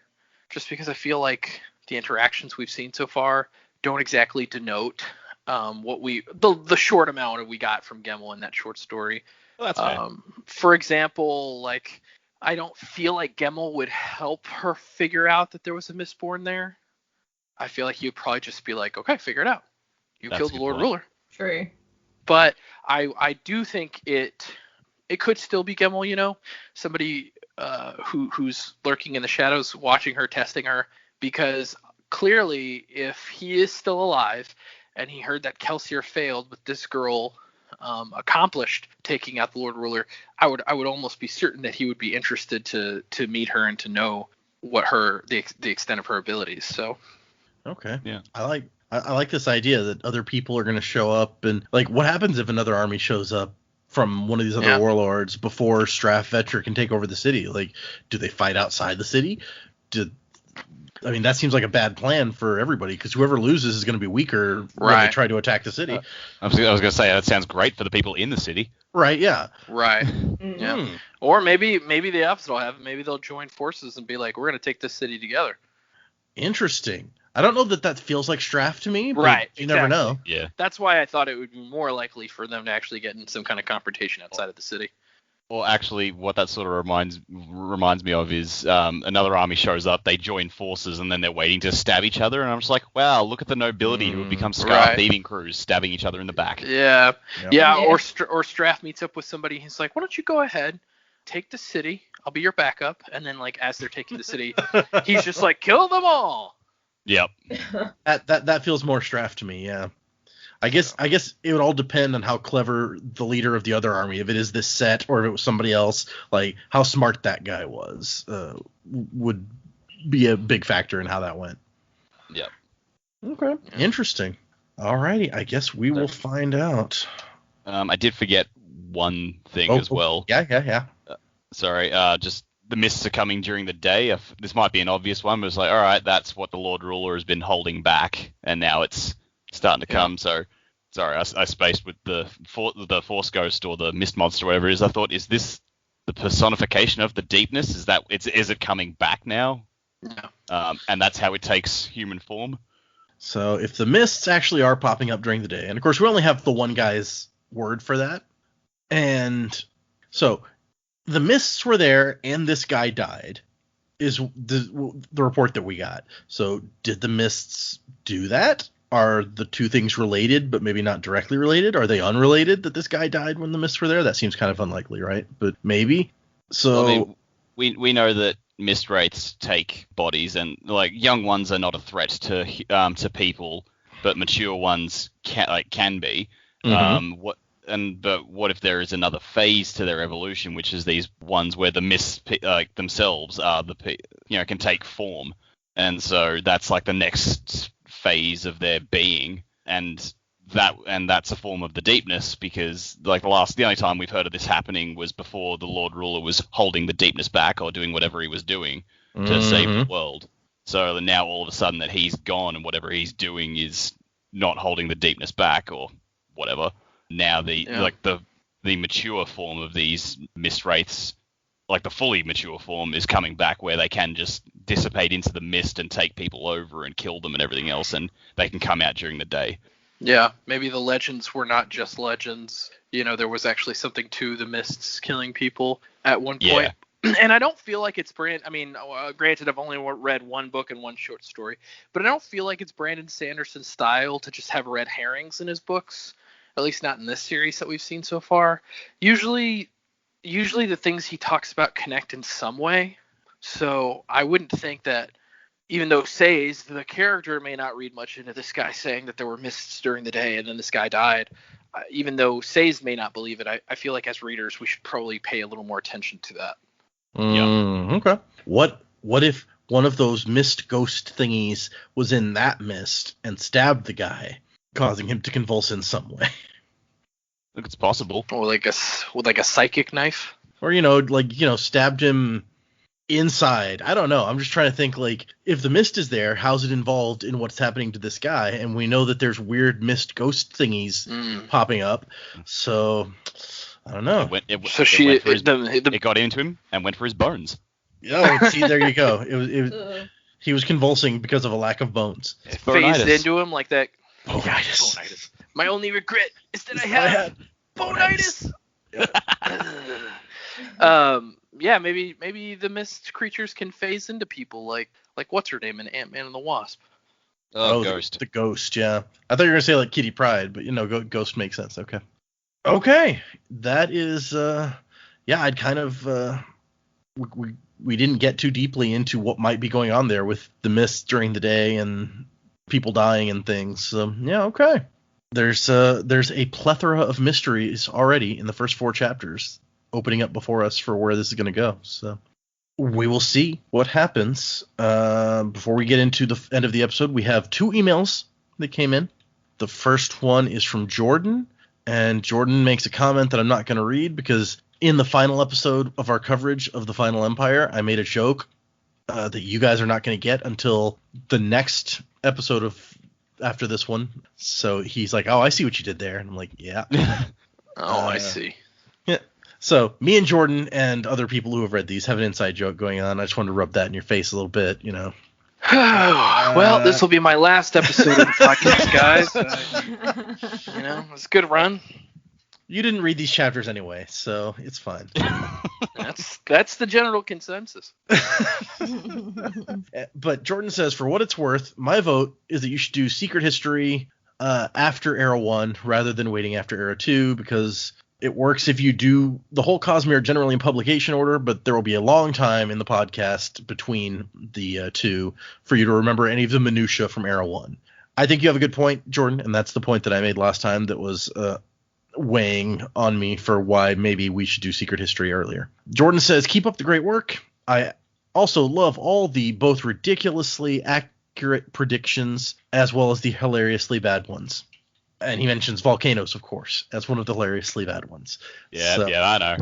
just because I feel like the interactions we've seen so far don't exactly denote the short amount we got from Gemmel in that short story. Well, that's fair. For example, like, I don't feel like Gemmel would help her figure out that there was a Mistborn there. I feel like he'd probably just be like, okay, figure it out. You That's killed a the good Lord point. Ruler. True. But I do think it could still be Gemmel, somebody who's lurking in the shadows, watching her, testing her, because clearly if he is still alive and he heard that Kelsier failed with this girl accomplished taking out the Lord Ruler, I would almost be certain that he would be interested to meet her and to know what the extent of her abilities. So Okay. Yeah. I like this idea that other people are going to show up, and like, what happens if another army shows up from one of these other warlords before Straff Venture can take over the city? Like, do they fight outside the city? That seems like a bad plan for everybody, because whoever loses is going to be weaker when they try to attack the city. I was going to say, that sounds great for the people in the city. Right, yeah. Right. Yeah. Or maybe the opposite will happen. Maybe they'll join forces and be like, we're going to take this city together. Interesting. I don't know that feels like Straff to me, but Right, you never know. Yeah. That's why I thought it would be more likely for them to actually get in some kind of confrontation outside of the city. Well, actually, what that sort of reminds me of is another army shows up, they join forces, and then they're waiting to stab each other. And I'm just like, wow, look at the nobility who would become scarred thieving crews, stabbing each other in the back. Yeah. Yep. Yeah. Or Straff meets up with somebody. He's like, why don't you go ahead, take the city. I'll be your backup. And then, like, as they're taking the city, he's just like, kill them all. Yep. That feels more Straff to me, yeah. I guess it would all depend on how clever the leader of the other army, if it is this set or if it was somebody else, like how smart that guy was, would be a big factor in how that went. Yep. Okay. Interesting. Alrighty, I guess we will find out. I did forget one thing as well. Yeah. Sorry, just the mists are coming during the day. This might be an obvious one, but it's like, all right, that's what the Lord Ruler has been holding back, and now it's starting to come. So, sorry, I spaced with the Force Ghost or the Mist Monster, whatever it is. I thought, is this the personification of the deepness? Is it coming back now? No. And that's how it takes human form. So if the mists actually are popping up during the day, and of course we only have the one guy's word for that, and so the mists were there and this guy died, is the report that we got. So did the mists do that? Are the two things related, but maybe not directly related? Are they unrelated that this guy died when the mists were there? That seems kind of unlikely, right? But maybe. So well, I mean, we know that mist wraiths take bodies, and like young ones are not a threat to people, but mature ones can be. Mm-hmm. But what if there is another phase to their evolution, which is these ones where the mists themselves are can take form, and so that's like the next phase of their being, and that's a form of the deepness, because like the only time we've heard of this happening was before the Lord Ruler was holding the deepness back or doing whatever he was doing to save the world. So now all of a sudden that he's gone and whatever he's doing is not holding the deepness back or whatever. Now the mature form of these mist wraiths, like the fully mature form, is coming back where they can just dissipate into the mist and take people over and kill them and everything else, and they can come out during the day. Yeah, maybe the legends were not just legends. There was actually something to the mists killing people at one point. Yeah. And I don't feel like it's granted, I've only read one book and one short story, but I don't feel like it's Brandon Sanderson's style to just have red herrings in his books, at least not in this series that we've seen so far. Usually the things he talks about connect in some way. So I wouldn't think that, even though Says, the character, may not read much into this guy saying that there were mists during the day and then this guy died, even though Says may not believe it, I feel like as readers we should probably pay a little more attention to that. Okay. What if one of those mist ghost thingies was in that mist and stabbed the guy, causing him to convulse in some way? Look, it's possible. Or with a psychic knife? Or, stabbed him inside. I don't know. I'm just trying to think, like, if the mist is there, how's it involved in what's happening to this guy? And we know that there's weird mist ghost thingies popping up. So, I don't know. It got into him and went for his bones. Oh, see, there you go. He was convulsing because of a lack of bones. It phased into him like that. Bonitis. My only regret is that I had bonitis. Yeah, maybe the mist creatures can phase into people like what's her name in Ant-Man and the Wasp. Ghost. The Ghost, yeah. I thought you were gonna say like Kitty Pryde, but Ghost makes sense. Okay, that is I'd kind of we didn't get too deeply into what might be going on there with the mist during the day and people dying and things. So yeah, okay. There's a plethora of mysteries already in the first 4 chapters opening up before us for where this is going to go. So we will see what happens. Before we get into the end of the episode, we have 2 emails that came in. The first one is from Jordan, and Jordan makes a comment that I'm not going to read because in the final episode of our coverage of the Final Empire, I made a joke that you guys are not going to get until the next episode after this one. So he's like, oh, I see what you did there. And I'm like, yeah. I see. Yeah. So me and Jordan and other people who have read these have an inside joke going on. I just wanted to rub that in your face a little bit, Well, this will be my last episode of the podcast, guys. It was a good run. You didn't read these chapters anyway, so it's fine. That's the general consensus. But Jordan says, for what it's worth, my vote is that you should do Secret History after Era 1 rather than waiting after Era 2, because it works if you do the whole Cosmere generally in publication order, but there will be a long time in the podcast between the 2 for you to remember any of the minutia from Era 1. I think you have a good point, Jordan, and that's the point that I made last time that was weighing on me for why maybe we should do Secret History earlier. Jordan says, keep up the great work. I also love all the both ridiculously accurate predictions as well as the hilariously bad ones. And he mentions volcanoes, of course, as one of the hilariously bad ones. Yeah, So- I know.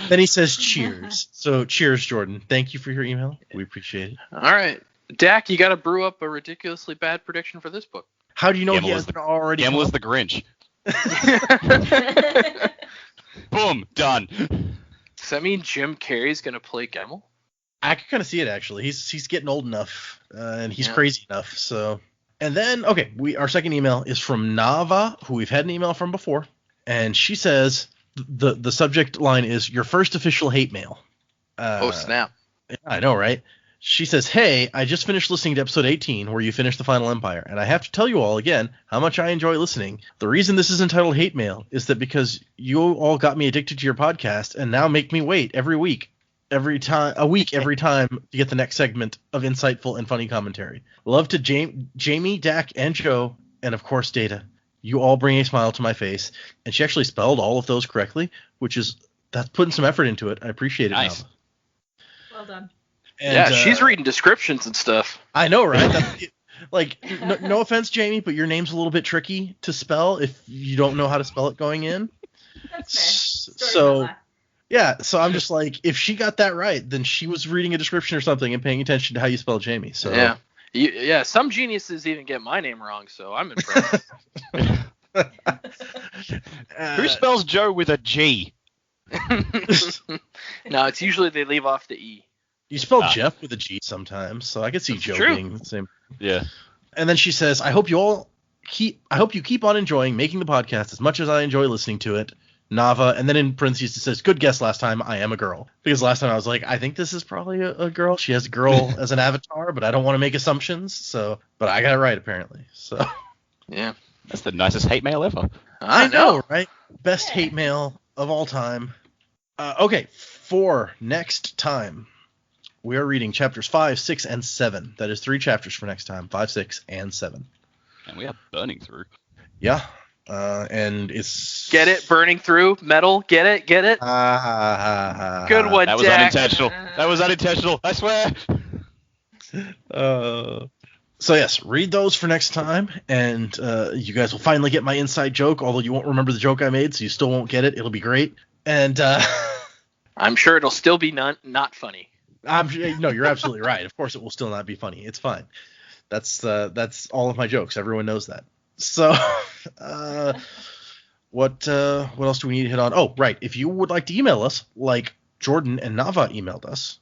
Then he says cheers. So cheers, Jordan. Thank you for your email. We appreciate it. All right. Dak, you got to brew up a ridiculously bad prediction for this book. How do you know Gamble he is hasn't already Gamble come is up- the Grinch. Boom, done. Does that mean Jim Carrey's going to play Gemmel? I can kind of see it, actually. He's getting old enough, and he's Yeah. crazy enough. So, and then, okay, our second email is from Nava, who we've had an email from before. And she says, the subject line is, your first official hate mail. Oh, snap. I know, right? She says, hey, I just finished listening to episode 18 where you finished The Final Empire, and I have to tell you all again how much I enjoy listening. The reason this is entitled Hate Mail is that because you all got me addicted to your podcast and now make me wait every time to get the next segment of insightful and funny commentary. Love to Jamie, Dak, and Joe, and of course Data. You all bring a smile to my face. And she actually spelled all of those correctly, that's putting some effort into it. I appreciate it. Nice. Nava. Well done. And, She's reading descriptions and stuff. I know, right? No offense, Jamie, but your name's a little bit tricky to spell if you don't know how to spell it going in. That's fair. Story So, of my life. yeah, so I'm just like, if she got that right, then she was reading a description or something and paying attention to how you spell Jamie. So Yeah. Some geniuses even get my name wrong, so I'm impressed. Who spells Joe with a G? No, it's usually they leave off the E. You spell Jeff with a G sometimes, so I could see That's Joe true. being the same. Yeah. And then she says, I hope you keep on enjoying making the podcast as much as I enjoy listening to it. Nava, and then in parentheses it says, good guess last time, I am a girl. Because last time I was like, I think this is probably a girl. She has a girl as an avatar, but I don't want to make assumptions. But I got it right apparently. So Yeah. That's the nicest hate mail ever. I know. right? Best hate mail of all time. Okay, for next time, we are reading chapters 5, 6, and 7. That is 3 chapters for next time, 5, 6, and 7. And we are burning through. Yeah. And it's... Get it? Burning through metal. Get it? Get it? Good one, That was Dak. unintentional. That was unintentional. I swear. So yes, read those for next time, and you guys will finally get my inside joke, although you won't remember the joke I made, so you still won't get it. It'll be great. And I'm sure it'll still be not funny. no, you're absolutely right. Of course it will still not be funny. It's fine. That's all of my jokes. Everyone knows that. So what else do we need to hit on? Oh, right. If you would like to email us, like Jordan and Nava emailed us,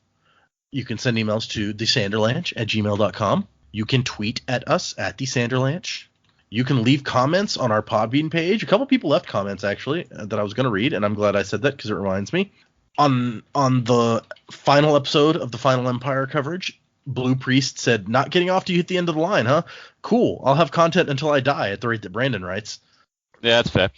you can send emails to thesanderlanche@gmail.com. You can tweet at us at thesanderlanche. You can leave comments on our Podbean page. A couple people left comments, actually, that I was going to read, and I'm glad I said that because it reminds me. On the final episode of the Final Empire coverage, Blue Priest said, not getting off till you hit the end of the line, huh? Cool. I'll have content until I die at the rate that Brandon writes. Yeah, that's fair.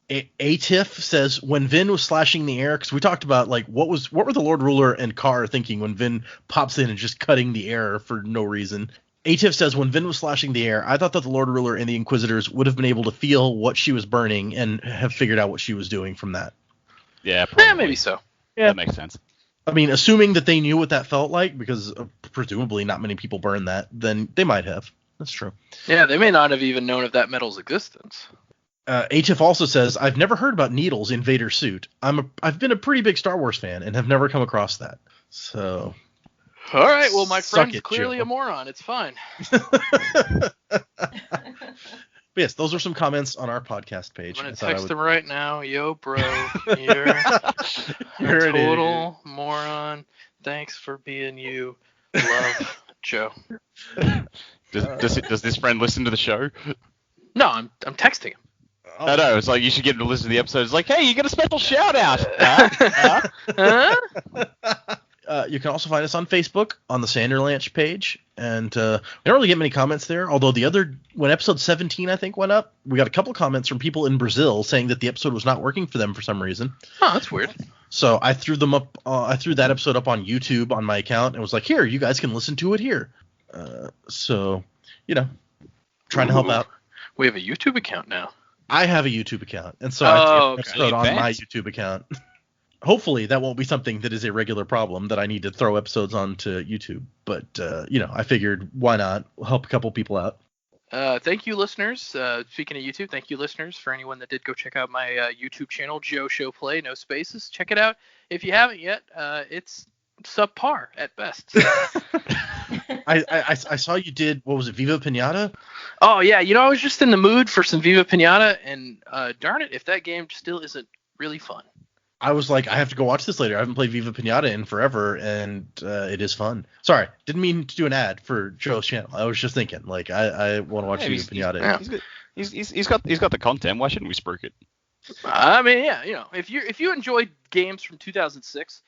Atif says, when Vin was slashing the air, because we talked about, like, what were the Lord Ruler and Carr thinking when Vin pops in and just cutting the air for no reason? Atif says, when Vin was slashing the air, I thought that the Lord Ruler and the Inquisitors would have been able to feel what she was burning and have figured out what she was doing from that. Yeah, probably. Yeah, maybe so. Yeah. That makes sense. I mean, assuming that they knew what that felt like, because presumably not many people burn that, then they might have. That's true. Yeah, they may not have even known of that metal's existence. Atif also says, I've never heard about needles in Vader's suit. I've been a pretty big Star Wars fan and have never come across that. So... All right, well, my Suck friend's it, clearly Joe. a moron. It's fine. But yes, those are some comments on our podcast page. I'm going I to thought I text would- them right now. Yo, bro, you're You're a an idiot. total moron. Thanks for being you. Love, Joe. Does this friend listen to the show? No, I'm texting him. I know. It's like you should get him to listen to the episode. It's like, hey, you get a special shout out. Huh? You can also find us on Facebook on the Sanderlanche page, and we don't really get many comments there. Although when episode 17 I think went up, we got a couple comments from people in Brazil saying that the episode was not working for them for some reason. Oh, that's weird. So I threw them up. I threw that episode up on YouTube on my account and was like, here, you guys can listen to it here. So trying to help Ooh. out. We have a YouTube account now. I have a YouTube account, and so I threw an okay. episode on my Advanced. YouTube account. Hopefully that won't be something that is a regular problem that I need to throw episodes onto YouTube. But I figured why not help a couple people out. Thank you, listeners. Speaking of YouTube, thank you, listeners, for anyone that did go check out my YouTube channel, Joe Show Play, no spaces. Check it out. If you haven't yet, it's subpar at best. I saw you did, what was it, Viva Pinata? Oh, yeah. I was just in the mood for some Viva Pinata, and darn it, if that game still isn't really fun. I was like, I have to go watch this later. I haven't played Viva Pinata in forever, and it is fun. Sorry, didn't mean to do an ad for Joe's channel. I was just thinking, like, I want to watch Viva Pinata. He's got the content. Why shouldn't we spruik it? I mean, yeah, if you enjoyed games from 2006,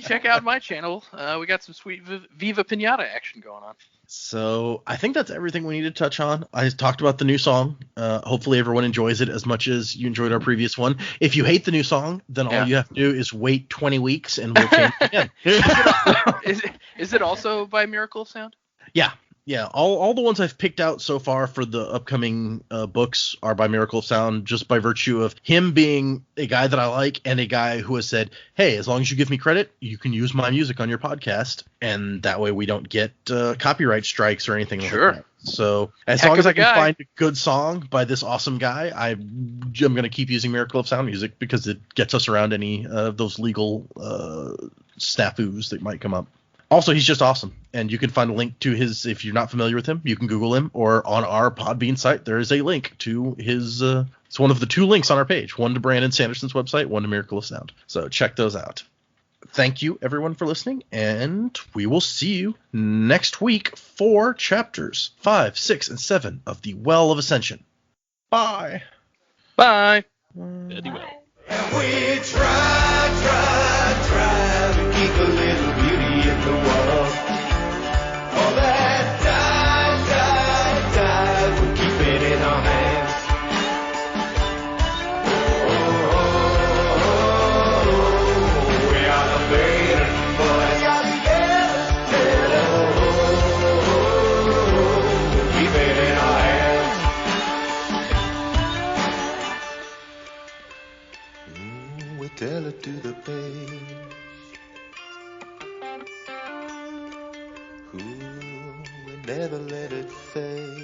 check out my channel. We got some sweet Viva Pinata action going on. So I think that's everything we need to touch on. I talked about the new song. Hopefully everyone enjoys it as much as you enjoyed our previous one. If you hate the new song, then all you have to do is wait 20 weeks and we'll change it again. Is it also by Miracle of Sound? Yeah. Yeah, all the ones I've picked out so far for the upcoming books are by Miracle of Sound, just by virtue of him being a guy that I like and a guy who has said, hey, as long as you give me credit, you can use my music on your podcast, and that way we don't get copyright strikes or anything like that. So as long as I can find a good song by this awesome guy, I'm going to keep using Miracle of Sound music because it gets us around any of those legal snafus that might come up. Also, he's just awesome, and you can find a link to his, if you're not familiar with him, you can Google him, or on our Podbean site, there is a link to his, it's one of the two links on our page, one to Brandon Sanderson's website, one to Miracle of Sound. So check those out. Thank you, everyone, for listening, and we will see you next week for chapters 5, 6, and 7 of the Well of Ascension. Bye. Bye. Very well. And we try to keep a little beauty in the world. All that died, we keep it in our hands. Oh, we are the maiden boys. Oh, keep it in our hands. We tell it to the page. Ooh, we never let it fade.